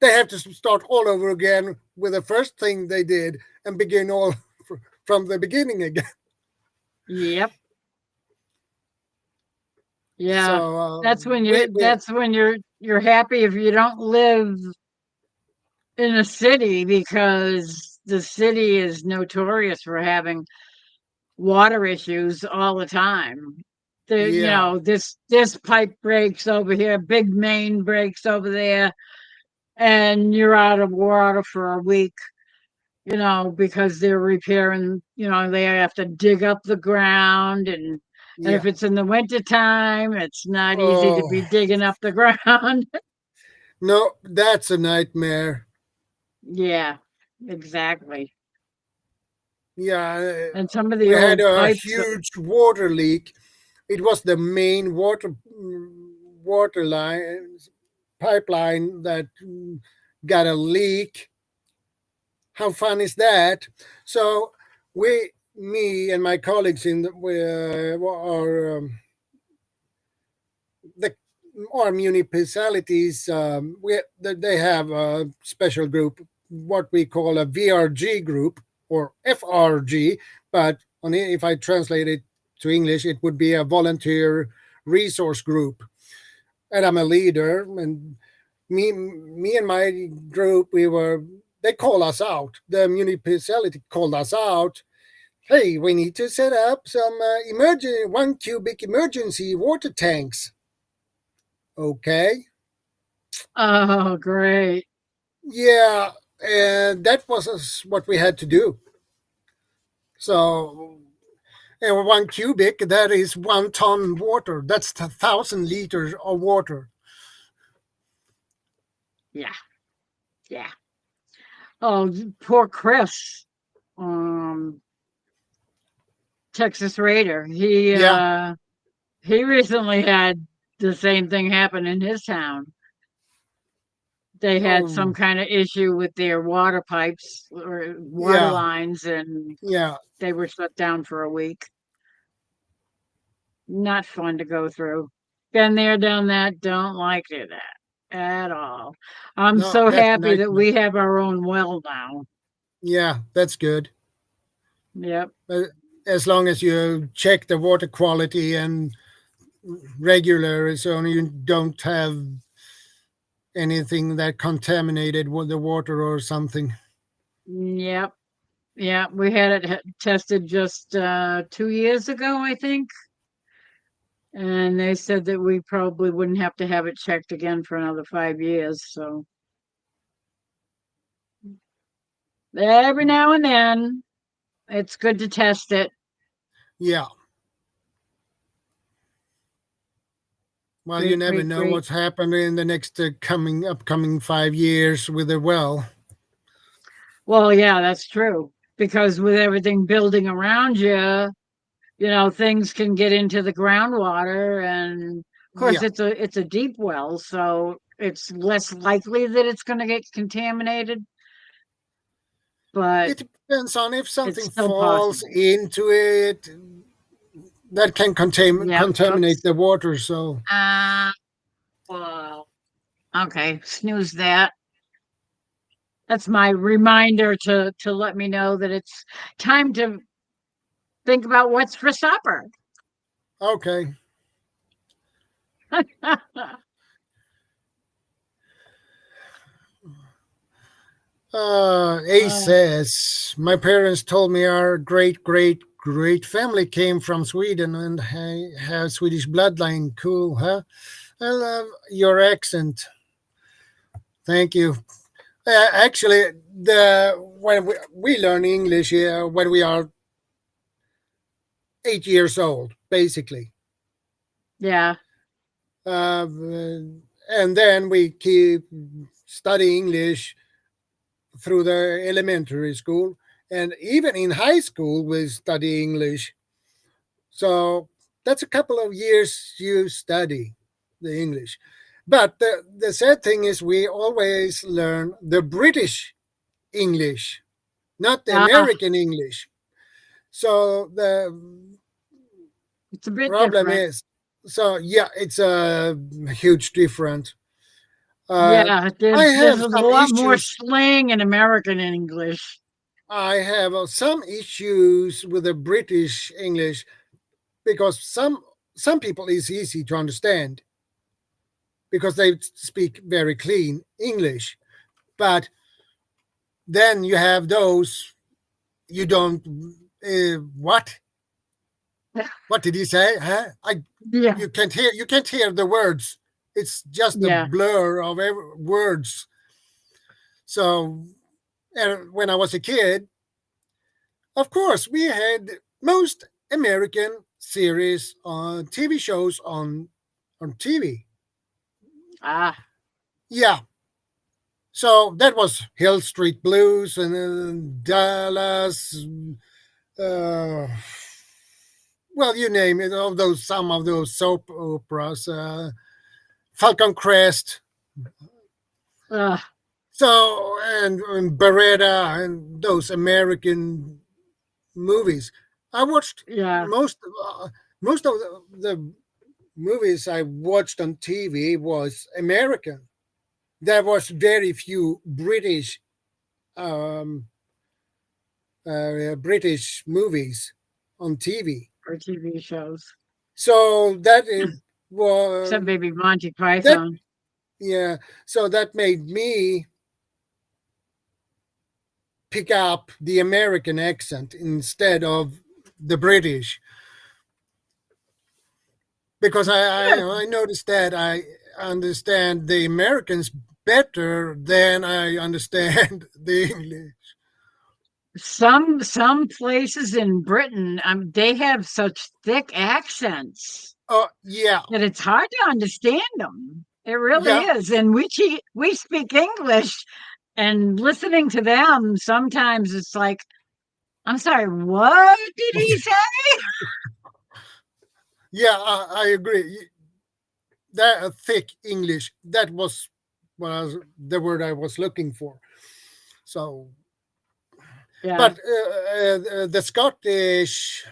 they have to start all over again with the first thing they did and begin all from the beginning again. Yep. Yeah. So we That's when you're happy if you don't live in a city because the city is notorious for having water issues all the time. yeah, This pipe breaks over here, big main breaks over there, and you're out of water for a week, because they're repairing, they have to dig up the ground, and yeah. if it's in the winter time, it's not easy to Oh be digging up the ground. no, that's a nightmare. Yeah, exactly. Yeah, And some of the we had old a pipes. huge water leak. It was the main water line pipeline that got a leak. How fun is that? So me and my colleagues in the our municipalities, they have a special group, what we call a VRG group or FRG, but if I translate it to English, it would be a volunteer resource group. And I'm a leader, and me and my group, they call us out. The municipality called us out. Hey, we need to set up some 1 cubic emergency water tanks. Okay. Oh, great. Yeah, and that was what we had to do. So, and 1 cubic, that is 1 ton water. That's 1,000 liters of water. Yeah, yeah. Oh, poor Chris, um, Texas Raider. Yeah. He recently had the same thing happen in his town. They had some Oh, kind of issue with their water pipes or water yeah. lines, and Yeah. they were shut down for a week. Not fun to go through. Been there, done that. Don't like it at all. I'm No, so that's a happy that nightmare. we have our own well now. Yeah, that's good. Yep. Uh, As long as you check the water quality and regular, so you don't have anything that contaminated with the water or something. Yep. Yeah. We had it tested just 2 years ago, I think. And they said that we probably wouldn't have to have it checked again for another 5 years. So every now and then, it's good to test it. Yeah. Well, you Great, never great, know great. what's happened in the next upcoming 5 years with the well. Well, yeah, that's true. Because with everything building around you, things can get into the groundwater, and of course Yeah. it's a deep well, so it's less likely that it's going to get contaminated, but It depends on if it's something still falls possible. into it. that can Yep. contaminate Oops. the water. So Uh, well, okay. Snooze that. That's my reminder to let me know that it's time to think about what's for supper. okay. Ace Uh, says, my parents told me our great family came from Sweden and have Swedish bloodline. Cool, huh? I love your accent. Thank you. Actually, the when we learn English when we are 8 years old, basically, yeah. uh, and then we keep studying English through the elementary school, and even in high school we study English. So that's a couple of years you study the English. But the sad thing is we always learn the British English, not the Ah, American English. So the it's a bit problem different. is, so yeah, it's a huge difference. Yeah, I there's have a some lot more issues. slang in American English. I have some issues with the British English because some people is easy to understand because they speak very clean English. But then you have those you don't. What? What did he say? Huh? Yeah, You can't hear the words. It's just a yeah. blur of words. So when I was a kid, of course, we had most American series on TV shows on TV. Ah, Yeah, so that was Hill Street Blues and Dallas. Uh, well, you name it. Of those, some of those soap operas, Falcon Crest. uh, So and Beretta and those American movies. I watched yeah. most of the movies I watched on TV was American. There was very few um, British movies on TV. For TV shows. So that it Except was maybe Monty that Python. yeah. So that made me pick up the American accent instead of the British because I noticed that I understand the Americans better than I understand the English. Some places in Britain, they have such thick accents Oh yeah, that it's hard to understand them. It really yeah, is. And we speak English, and listening to them, sometimes it's like, I'm sorry, what did he say? yeah. I agree. That thick English. That was the word I was looking for. So, Yeah, but the Scottish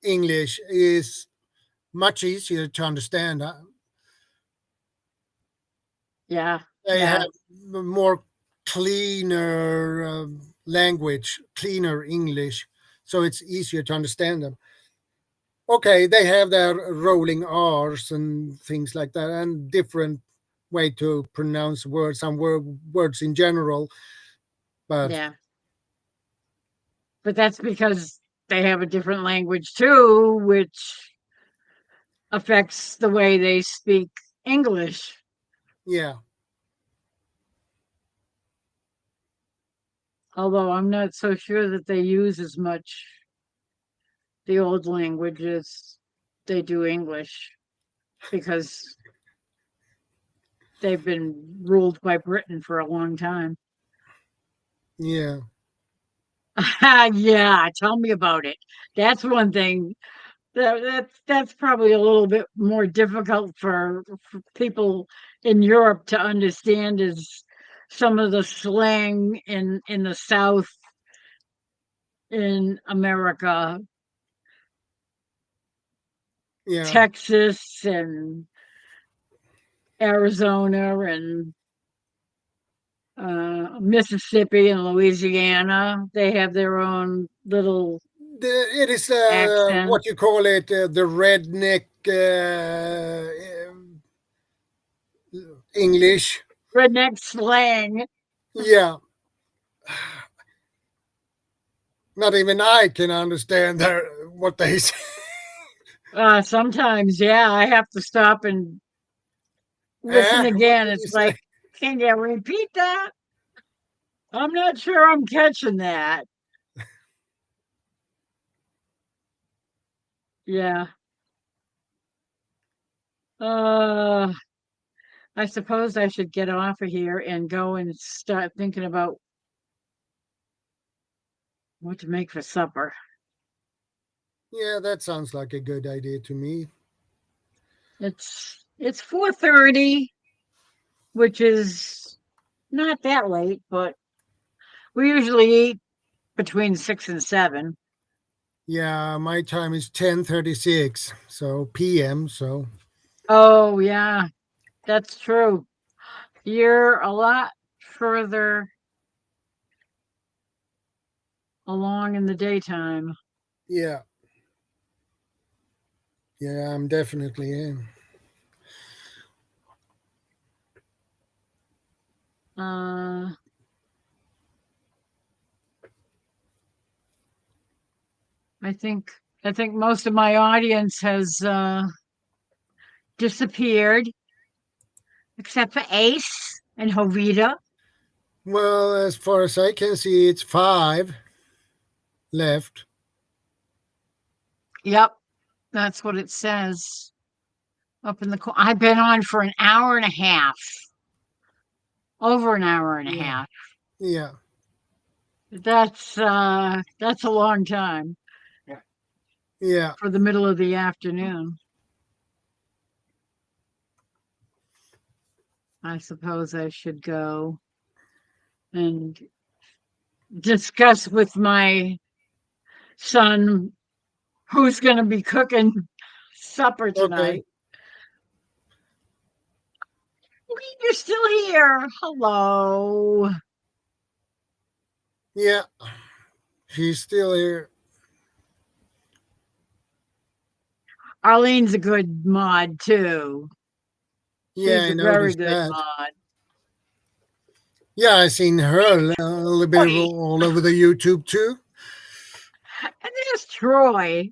English is much easier to understand. yeah, They have yeah, more cleaner language, cleaner English, so it's easier to understand them. Okay, they have their rolling R's and things like that, and different way to pronounce words, some words in general. But yeah. But that's because they have a different language too, which affects the way they speak English. yeah, Although I'm not so sure that they use as much the old language as they do English because they've been ruled by Britain for a long time. yeah, Yeah, tell me about it. That's one thing that's probably a little bit more difficult for people in Europe to understand is some of the slang in the South in America. Yeah. Texas and Arizona and Mississippi and Louisiana. They have their own little It is accent, what you call it, the redneck English. redneck slang. Yeah. Not even I can understand what they say. Sometimes, yeah, I have to stop and listen What again. did It's you like, say? can you repeat that? I'm not sure I'm catching that. Yeah. Uh, I suppose I should get off of here and go and start thinking about what to make for supper. Yeah, that sounds like a good idea to me. It's 4:30, which is not that late, but we usually eat between 6 and 7. Yeah, my time is 10:36, so p.m. So Oh, yeah, that's true. You're a lot further along in the daytime. yeah, yeah, I'm definitely in. Uh, I think I think most of my audience has disappeared, except for Ace and Hovita. Well, as far as I can see, it's five left. Yep, that's what it says up in the corner. I've been on for an hour and a half, over an hour and a Yeah, half. yeah, That's a long time yeah. for the middle of the afternoon. I suppose I should go and discuss with my son who's going to be cooking supper Okay. tonight. Lee, you're still here. Hello. Yeah, she's still here. Arlene's a good mod too. Yeah, She's I a very noticed good that. mod. Yeah, I seen her a little bit of Oi. all over the YouTube too. And there's Troy.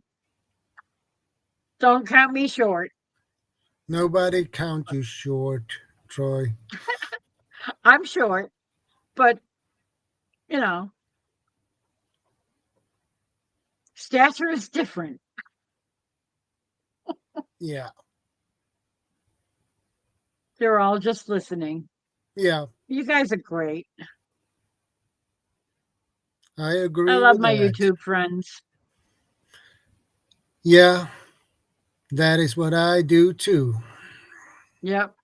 Don't count me short. Nobody count you short, Troy. I'm short, but you know, stature is different. Yeah, They're all just listening. yeah, You guys are great. I I agree love with my that. YouTube friends. Yeah, that is what I do too. Yep.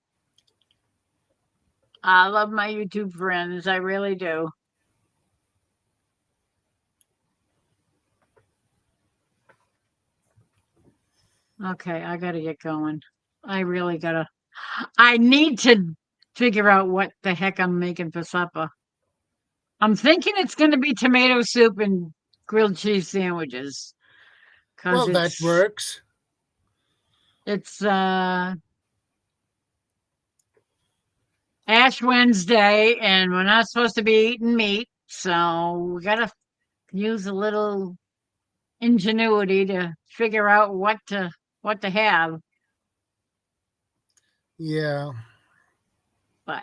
I love my YouTube friends. I really do. Okay, I gotta get going. I really gotta. I need to figure out what the heck I'm making for supper. I'm thinking it's gonna be tomato soup and grilled cheese sandwiches because Well, that works. it's Ash Wednesday and we're not supposed to be eating meat, so we gotta use a little ingenuity to figure out what to have. Yeah, But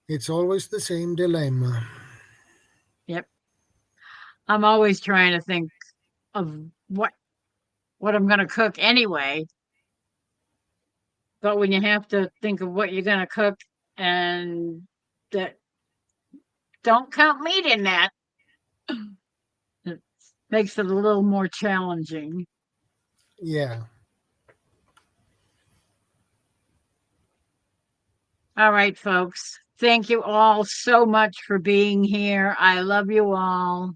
it's always the same dilemma. yep, I'm always trying to think of what I'm gonna cook anyway. But when you have to think of what you're gonna cook and that don't count meat in that, it makes it a little more challenging. Yeah. All right, folks. Thank you all so much for being here. I love you all,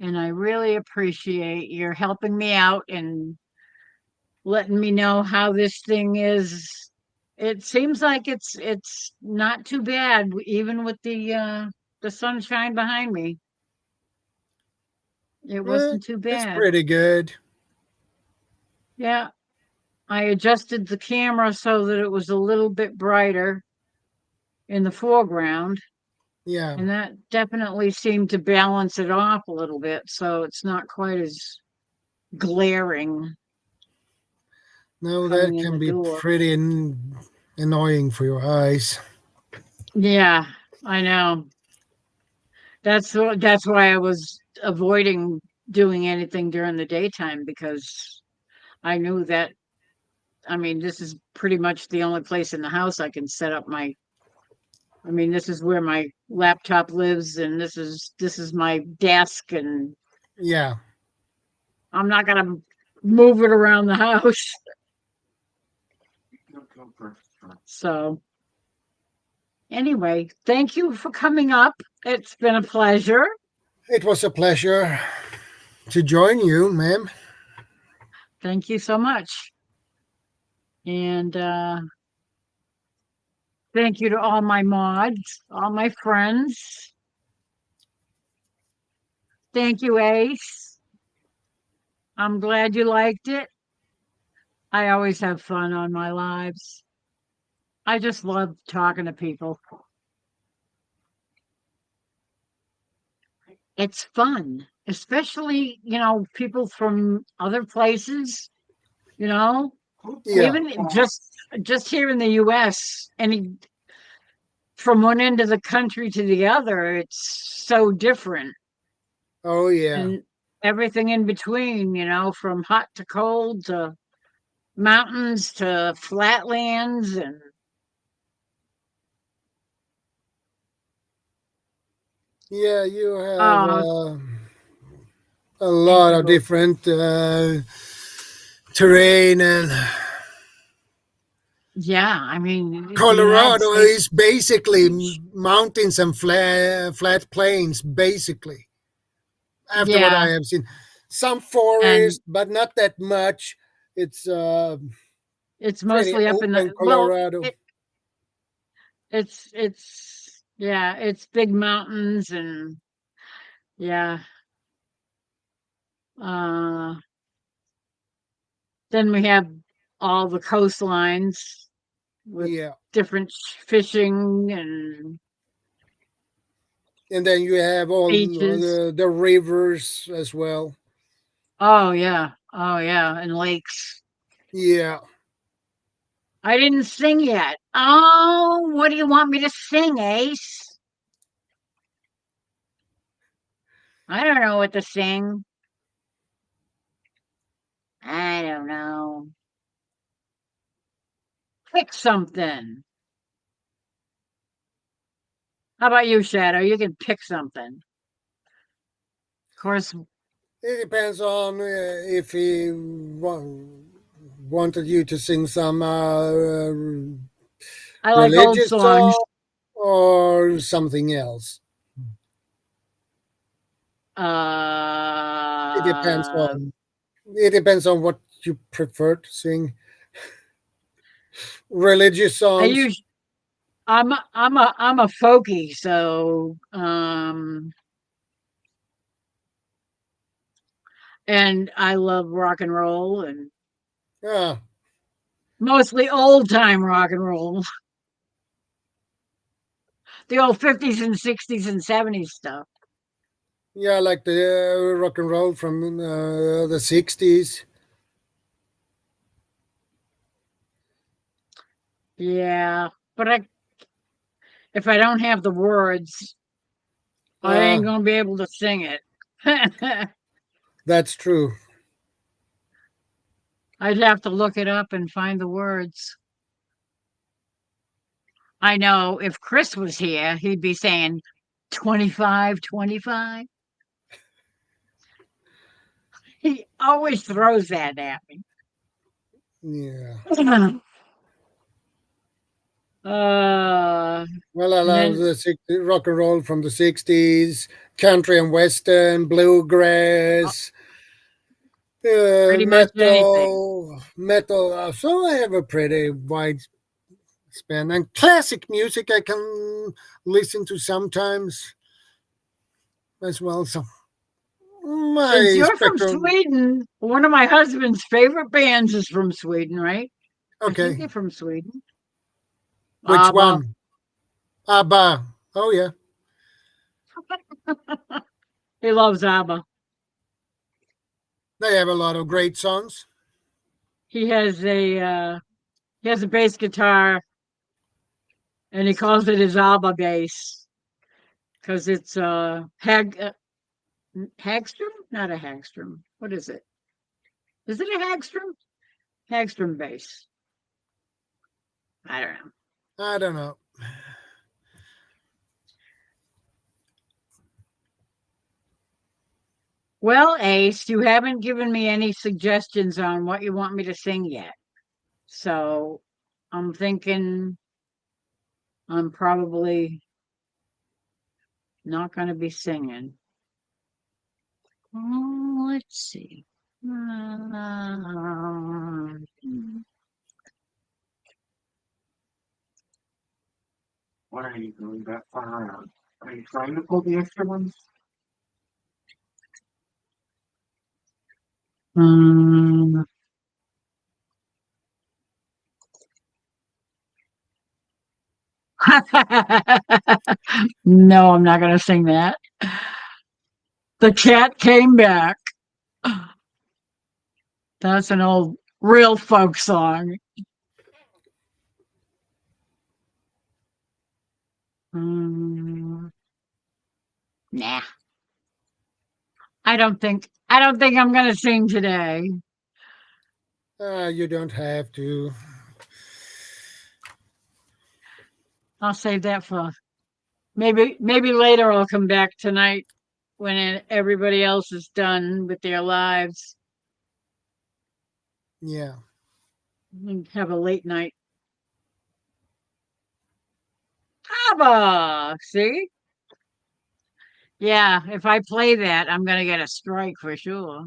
and I really appreciate your helping me out and letting me know how this thing is. It seems like it's not too bad, even with the sunshine behind me. It wasn't too It's bad. pretty good. Yeah, I adjusted the camera so that it was a little bit brighter in the foreground, Yeah. and that definitely seemed to balance it off a little bit, so it's not quite as glaring No, coming that in can the be door. pretty annoying for your eyes. Yeah, I know. That's why I was avoiding doing anything during the daytime because I knew that I mean this is pretty much the only place in the house I can set up my I mean this is where my laptop lives and this is my desk and Yeah. I'm not gonna move it around the house. So anyway, thank you for coming up. It's been a pleasure. It was a pleasure to join you, ma'am. Thank you so much. And thank you to all my mods, all my friends. Thank you, Ace. I'm glad you liked it. I always have fun on my lives. I just love talking to people. It's fun, especially, people from other places, you know, Yeah. even just here in the US, any from one end of the country to the other, it's so different. Oh, yeah. And everything in between, from hot to cold to mountains to flatlands and Yeah, you have oh, a thank lot you of both. different terrain, and Yeah, I mean the United Colorado States is basically huge. mountains and flat plains, basically. After what I Yeah, have seen, some and forest, but not that much. It's it's pretty mostly up in the open, well, Colorado. it's yeah, it's big mountains and yeah. Uh then we have all the coastlines with Yeah, different fishing and and then you have all beaches. the rivers as well. Oh yeah. Oh yeah, and lakes. Yeah, I didn't sing yet. Oh, what do you want me to sing, Ace? I don't know what to sing. I don't know. Pick something. How about you, Shadow? You can pick something. Of course, it depends on if he wanted you to sing some I like old religious songs. song or something else. It depends Uh, on it depends on what you prefer to sing. Religious I songs. use I'm a folkie, so and I love rock and roll and Yeah, mostly old time rock and roll, the old 50s and 60s and 70s stuff. yeah, like the rock and roll from the 60s. Yeah, but if I don't have the words, I Uh, ain't gonna be able to sing it. that's true. I'd have to look it up and find the words. I know if Chris was here, he'd be saying 25, 25. He always throws that at me. Yeah. uh, Well, I and love then the rock and roll from the 60s, country and western, bluegrass, Pretty much anything. metal. So I have a pretty wide span, and classic music I can listen to sometimes as well. So Since my you're from spectrum. Sweden, one of my husband's favorite bands is from Sweden, right? I think Okay, they're from Sweden. which ABBA. one? ABBA. Oh yeah, He loves ABBA. they have a lot of great songs. He has a bass guitar and he calls it his ABBA bass because it's Hagstrom, not a Hagstrom. What is it? Is it a Hagstrom? Hagstrom bass. I don't know. I don't know. Well, Ace, you haven't given me any suggestions on what you want me to sing yet. So I'm thinking I'm probably not going to be singing. Let's see. Why are you going that far out? Are you trying to pull the extra ones? Um, no, I'm not going to sing that. The cat came back. That's an old real folk song. Um, nah, I don't think I'm going to sing today. You don't have to. I'll save that for maybe later. I'll come back tonight when everybody else is done with their lives Yeah. and have a late night. Abba, see? Yeah, if I play that, I'm gonna get a strike for sure.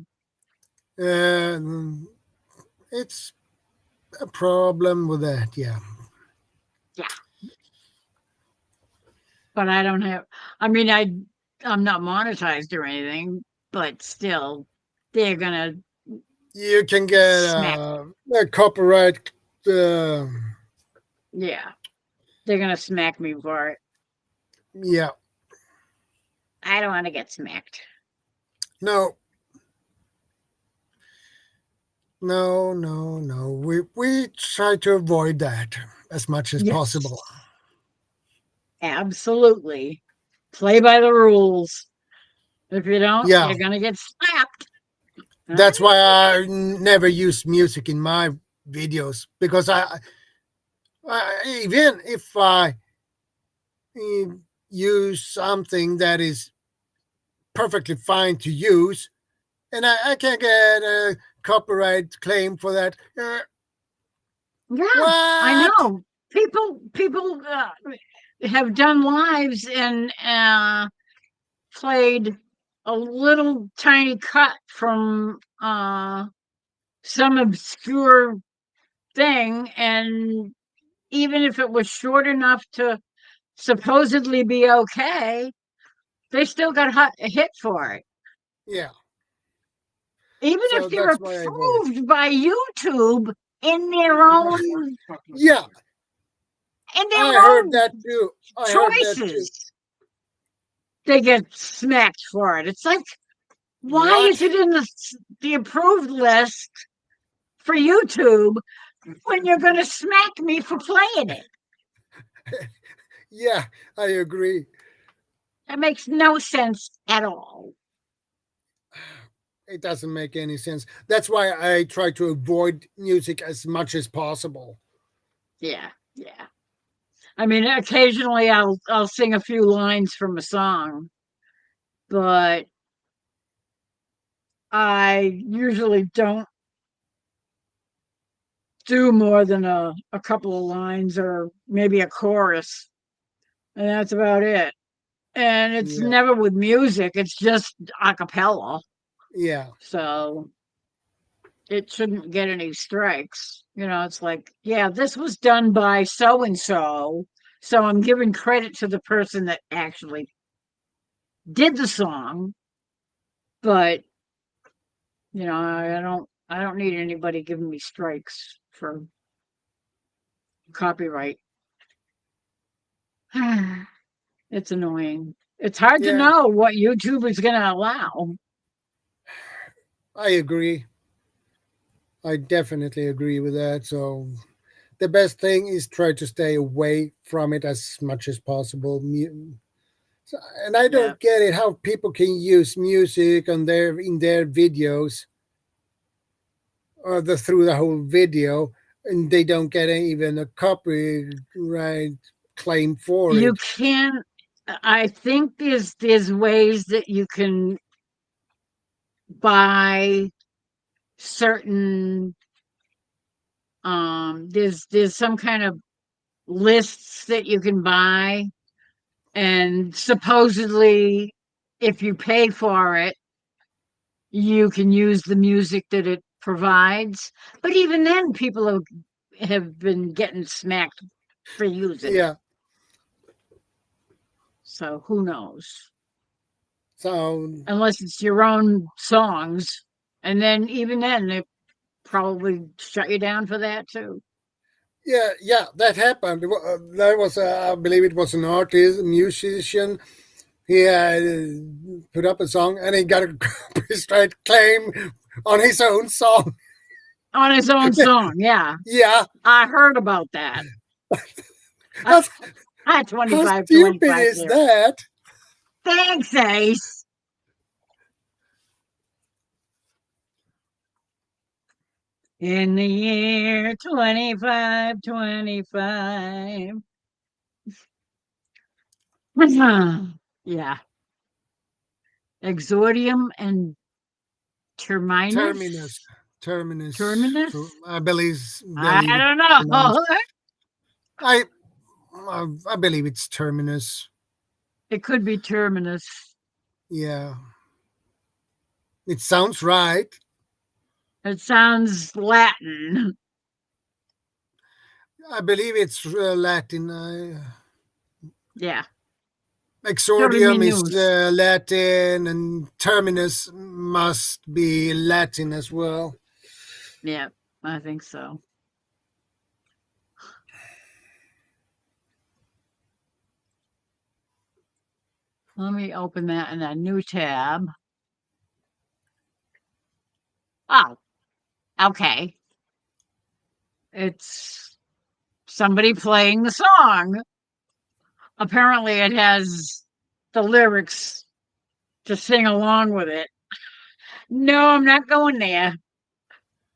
And it's a problem with that. Yeah. Yeah, but I don't have. I mean, I'm not monetized or anything, but still, they're gonna You can get smack. a copyright. Uh, Yeah, they're gonna smack me for it. yeah. I don't want to get smacked. No. No. No. No. We try to avoid that as much as possible. Yes, absolutely. Play by the rules. If you don't, Yeah. you're gonna get slapped. All That's right. why I never use music in my videos because even if I use something that is perfectly fine to use, and I can get a copyright claim for that. Yeah, I What? know. People have done lives and played a little tiny cut from some obscure thing, and even if it was short enough to supposedly be okay, they still got hit for it. Yeah. Even So if they're that's why I avoid it. approved by YouTube in their own Yeah, in I their heard own that too. I heard that too. choices, they get smacked for it. It's like, why What? is it in the approved list for YouTube when you're going to smack me for playing it? Yeah, I agree. That makes no sense at all. It doesn't make any sense. That's why I try to avoid music as much as possible. Yeah, yeah. I mean, occasionally I'll sing a few lines from a song, but I usually don't do more than a couple of lines or maybe a chorus, and that's about it. And it's Yeah. never with music, it's just a cappella. Yeah. So it shouldn't get any strikes. It's like, yeah, this was done by so and so. So I'm giving credit to the person that actually did the song, but I don't need anybody giving me strikes for copyright. It's annoying. It's hard to Yeah, know what YouTube is going to allow. I agree. I definitely agree with that. So the best thing is try to stay away from it as much as possible. And I Yeah. don't get it how people can use music on their videos or through the whole video, and they don't get even a copyright claim for You it. can I think there's ways that you can buy certain there's some kind of lists that you can buy, and supposedly if you pay for it you can use the music that it provides, but even then people have been getting smacked for using it, Yeah. so who knows, So unless it's your own songs, and then even then they probably shut you down for that too. yeah, that happened. There was, I believe it was an artist, a musician. He had put up a song and he got a copyright claim on his own song. On his own song, yeah. Yeah, I heard about that. I, how, I had how 25, stupid 25 is there. that? Thanks, Ace. In the year 2525. Yeah. Exordium and Terminus, Terminus? terminus. Terminus? I believe, I it's don't pronounced. know. I, I believe it's terminus. It could be Terminus. Yeah, it sounds right. It sounds Latin. I believe it's Latin. Yeah. Exordium is Terminus. Latin, and terminus must be Latin as well. Yeah, I think so. Let me open that in a new tab. Oh, okay. It's somebody playing the song. Apparently, it has the lyrics to sing along with it. No, I'm not going there.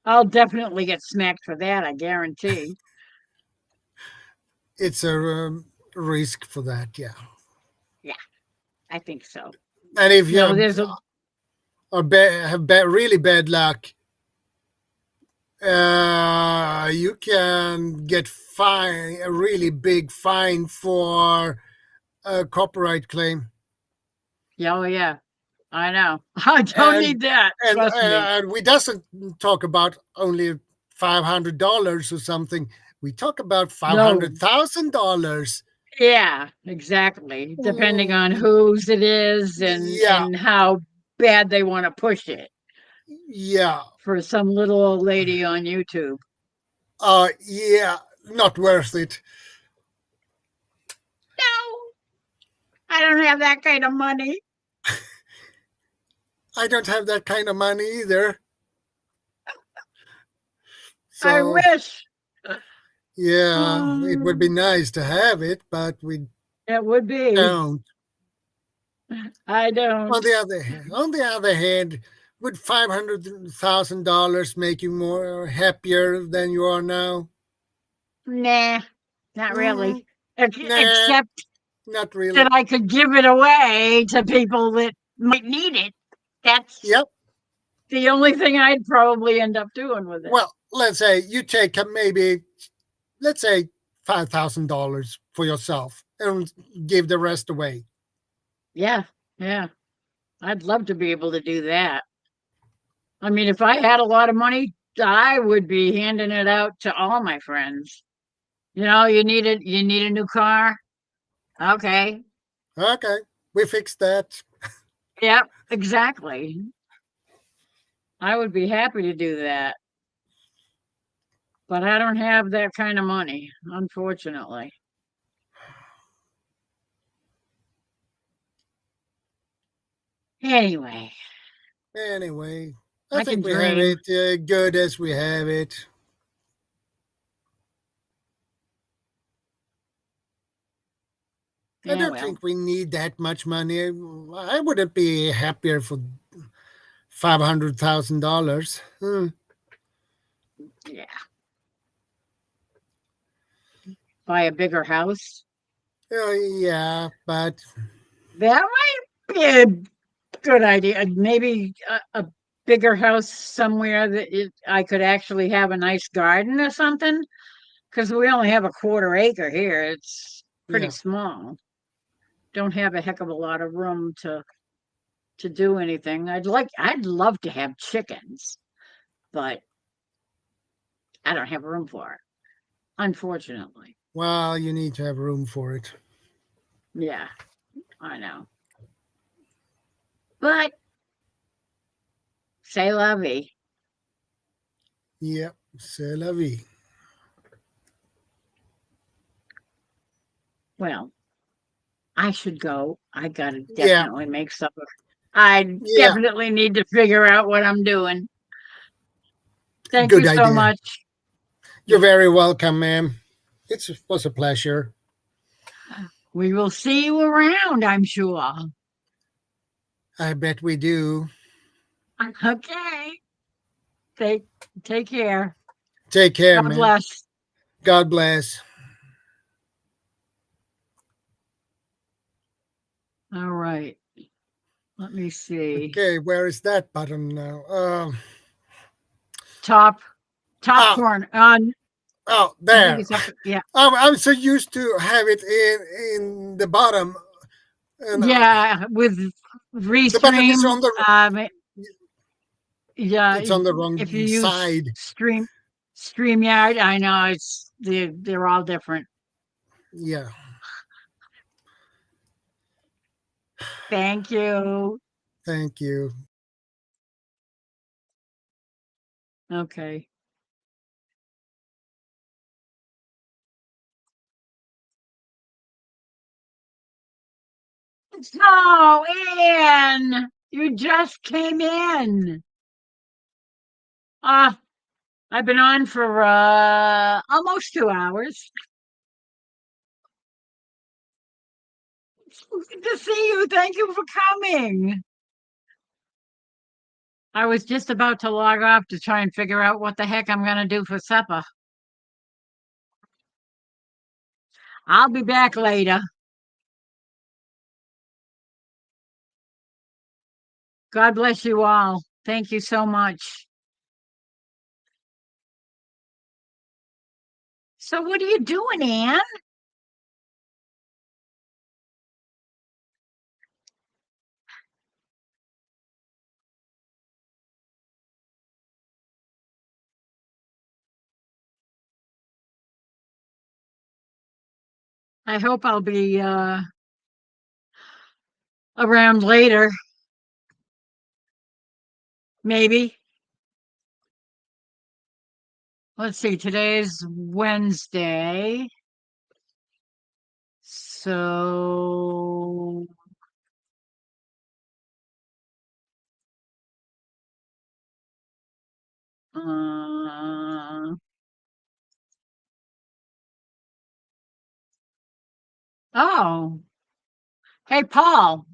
I'll definitely get smacked for that, I guarantee. It's a risk for that, yeah. Yeah, I think so. And if you There's a have really bad luck, you can get a really big fine for a copyright claim. oh yeah, I know. I don't And need that. and Trust me. and we doesn't talk about only $500 or something. We talk about No. $500,000. Yeah, exactly. Depending on whose it is Yeah, and how bad they want to push it yeah, for some little old lady on YouTube. yeah. Not worth it. No, I don't have that kind of money. I don't have that kind of money either. I So wish. yeah, it would be Um, nice to have it, but we it would be. don't. I don't. On the other hand, would $500,000 make you more happier than you are now? Nah, not Mm, really. nah, Except not really. that I could give it away to people that might need it. That's Yep. the only thing I'd probably end up doing with it. Well, let's say you take maybe, let's say $5,000 for yourself and give the rest away. Yeah, yeah. I'd love to be able to do that. I mean, if I had a lot of money, I would be handing it out to all my friends. You need a new car? Okay. Okay, we fixed that. Yep, exactly. I would be happy to do that. But I don't have that kind of money, unfortunately. Anyway, Anyway, I I can think we have dream. it good as we have it. I Yeah, don't well, think we need that much money. I wouldn't be happier for $500,000. yeah. Buy a bigger house. Yeah, but That might be a good idea. Maybe a bigger house somewhere that I could actually have a nice garden or something. Because we only have a quarter acre here. It's pretty yeah. small. Don't have a heck of a lot of room to do anything. I'd love to have chickens, but I don't have room for it, unfortunately. Well, you need to have room for it. Yeah, I know. But say la vie. Yeah, c'est la vie. Well, I should go. I gotta Yeah, definitely make supper. I yeah. definitely need to figure out what I'm doing. Thank you Good so idea. much. You're very welcome, ma'am. It was a pleasure. We will see you around, I'm sure. I bet we do. Okay. Take take care. Take care, God man. bless. God bless. All right. Let me see. Okay, where is that button now? Top top Oh, corner on oh, I think there. it's up. Yeah. I'm so used to have it in the bottom, and Yeah, with the button is Restream, on the. yeah, It's on the wrong if you use side. StreamYard, I know they're all different. Yeah. Thank you. Thank you. Okay. So, Anne, you just came in. Ah, I've been on for almost 2 hours. Good to see you. Thank you for coming. I was just about to log off to try and figure out what the heck I'm going to do for supper. I'll be back later. God bless you all. Thank you so much. So, what are you doing, Anne? I hope I'll be around later. Maybe. Let's see. Today's Wednesday. So, uh, oh, hey, Paul,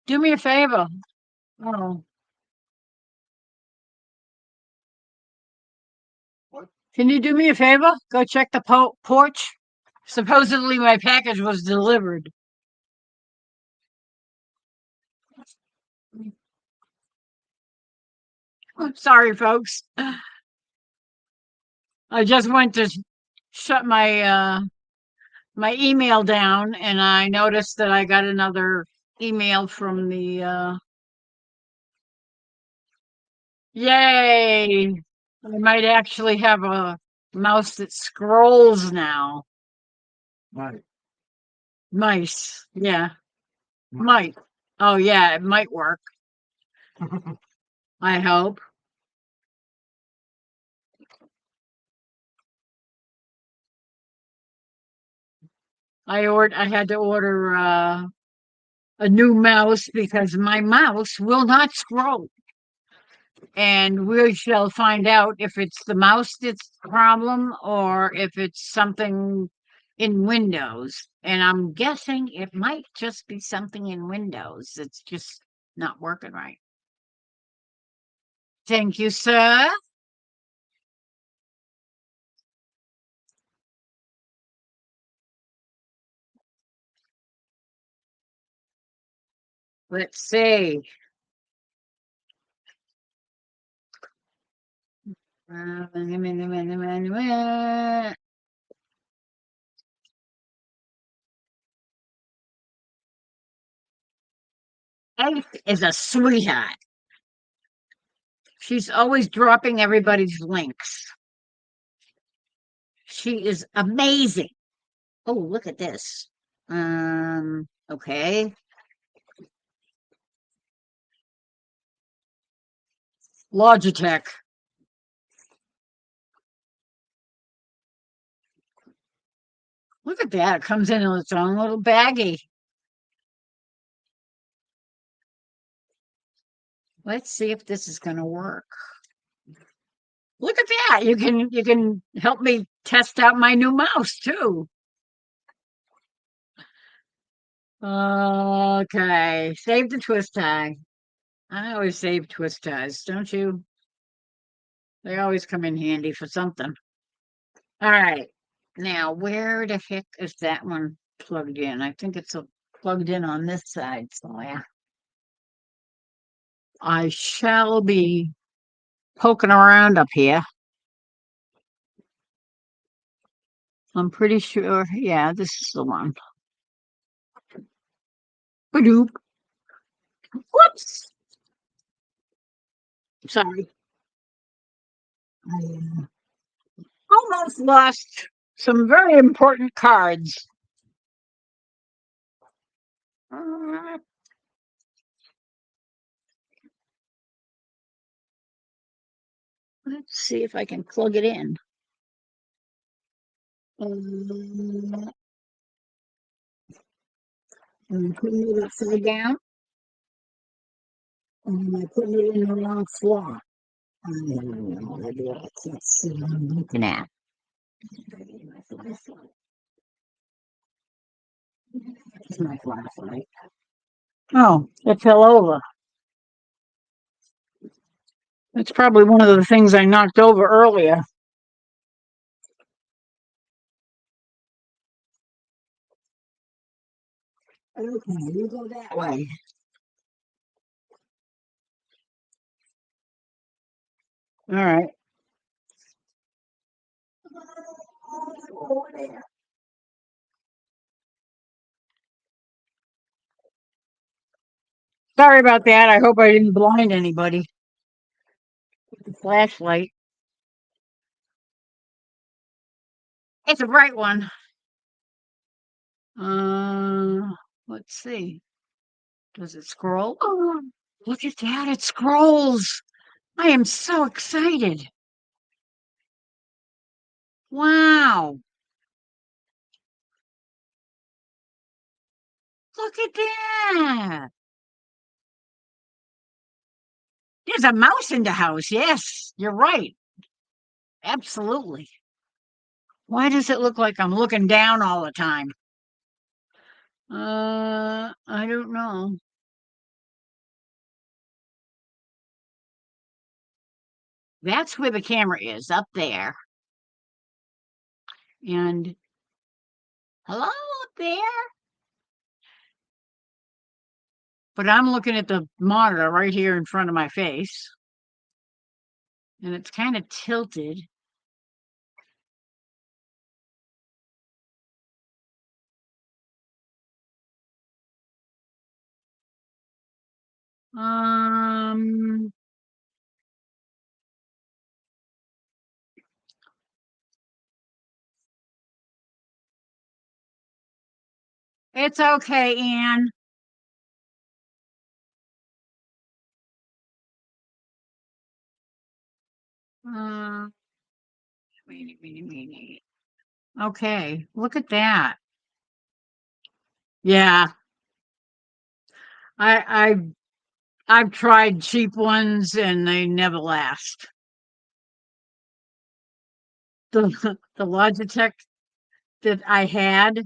do me a favor. Oh, What? can you do me a favor? Go check the porch. Supposedly, my package was delivered. Sorry, folks. I just went to shut my email down, and I noticed that I got another email from the Yay! I might actually have a mouse that scrolls now. Right. Nice. Yeah. Might. Oh yeah, it might work. I hope. I had to order a new mouse because my mouse will not scroll. And we shall find out if it's the mouse that's the problem or if it's something in Windows. And I'm guessing it might just be something in Windows that's just not working right. Thank you, sir. Let's see. Ace is a sweetheart. She's always dropping everybody's links. She is amazing. Oh, look at this. Okay. Logitech. Look at that. It comes in its own little baggie. Let's see if this is going to work. Look at that. You can help me test out my new mouse too. Okay. Save the twist tie. I always save twist ties, don't you? They always come in handy for something. All right. Now, where the heck is that one plugged in? I think it's plugged in on this side somewhere. I shall be poking around up here. I'm pretty sure. Yeah, this is the one. Badoop. Whoops. Sorry. I almost lost some very important cards. Uh, let's see if I can plug it in. I'm putting it upside down and I'm putting it in the wrong slot. I have no idea. I can't see what I'm looking at. It's my flashlight. Oh, it fell over. That's probably one of the things I knocked over earlier. Okay, you go that way. All right. Over there. Sorry about that. I hope I didn't blind anybody with the flashlight. It's a bright one. Let's see. Does it scroll? Oh, look at that. It scrolls. I am so excited. Wow. Look at that. There's a mouse in the house. Yes, you're right. Absolutely. Why does it look like I'm looking down all the time? I don't know. That's where the camera is, up there. And hello up there. But I'm looking at the monitor right here in front of my face. And it's kind of tilted. Um, It's okay, Anne. Uh, meeny. Okay, look at that. Yeah, I I've tried cheap ones and they never last. The the Logitech that I had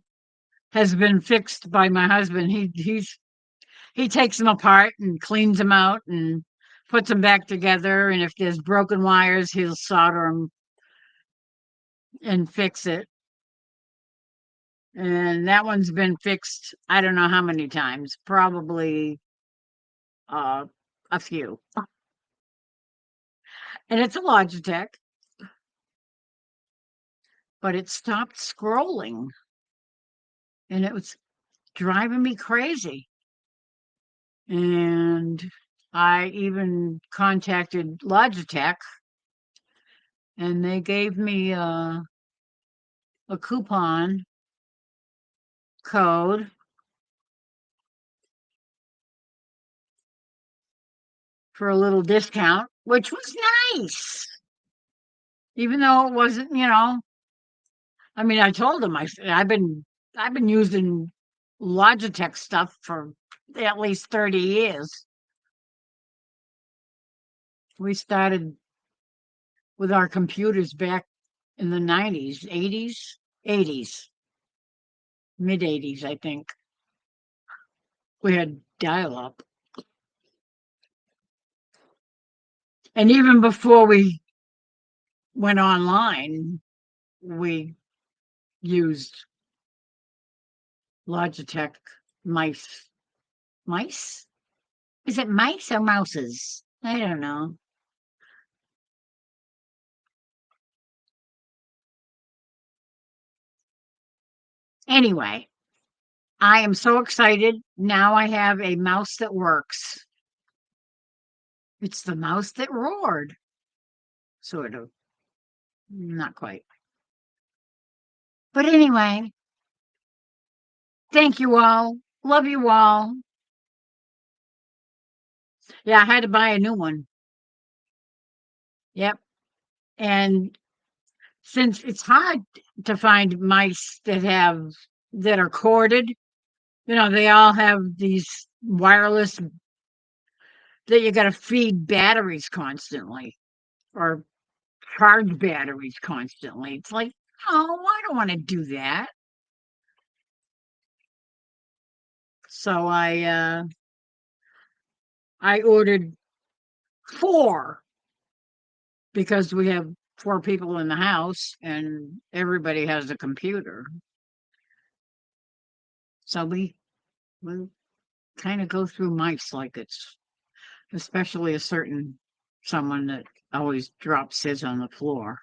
has been fixed by my husband. He takes them apart and cleans them out and puts them back together. And if there's broken wires, he'll solder them and fix it. And that one's been fixed, I don't know how many times, probably uh, a few. And it's a Logitech, but it stopped scrolling and it was driving me crazy. And I even contacted Logitech and they gave me a coupon code for a little discount, which was nice. Even though it wasn't, I mean, I told them I've been using Logitech stuff for at least 30 years. We started with our computers back in the 90s, 80s, 80s, mid 80s, I think. We had dial up. And even before we went online, we used Logitech mice. Mice? Is it mice or mouses? I don't know. Anyway, I am so excited. Now I have a mouse that works. It's the mouse that roared, sort of. Not quite. But anyway, thank you all. Love you all. Yeah, I had to buy a new one. Yep. And since it's hard to find mice that are corded, they all have these wireless that you got to feed batteries constantly or charge batteries constantly. It's like, oh, I don't want to do that. So I ordered 4 because we have 4 people in the house and everybody has a computer. So we kind of go through mice like it's especially a certain someone that always drops his on the floor.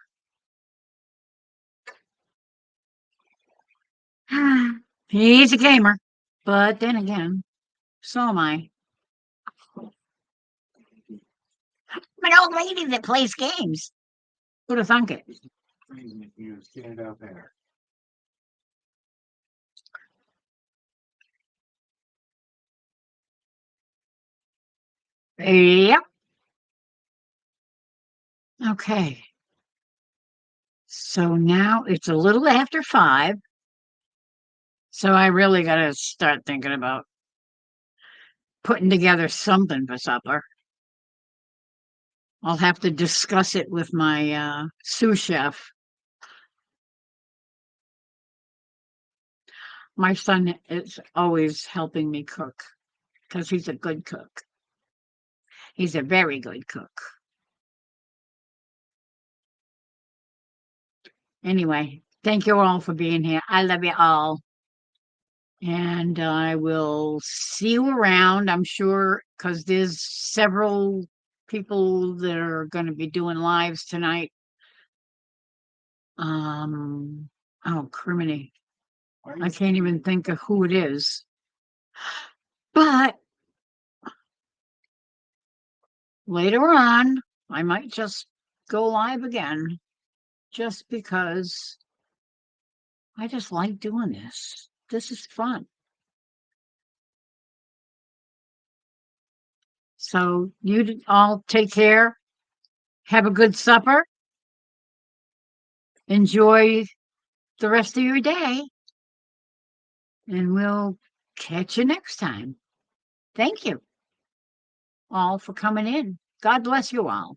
He's a gamer, but then again, so am I. I'm an old lady that plays games. Who'd have thunk it? Freezing if you stand out there. Yep. Okay. So now it's a little after 5. So I really got to start thinking about putting together something for supper. I'll have to discuss it with my sous chef. My son is always helping me cook because he's a good cook. He's a very good cook. Anyway, thank you all for being here. I love you all. And I will see you around, I'm sure, because there's several people that are going to be doing lives tonight. Oh, criminy. I can't even think of who it is. But later on, I might just go live again just because I just like doing this. This is fun. So you all take care. Have a good supper. Enjoy the rest of your day. And we'll catch you next time. Thank you all for coming in. God bless you all.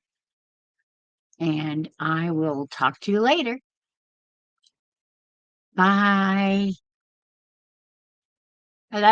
And I will talk to you later. Bye. I love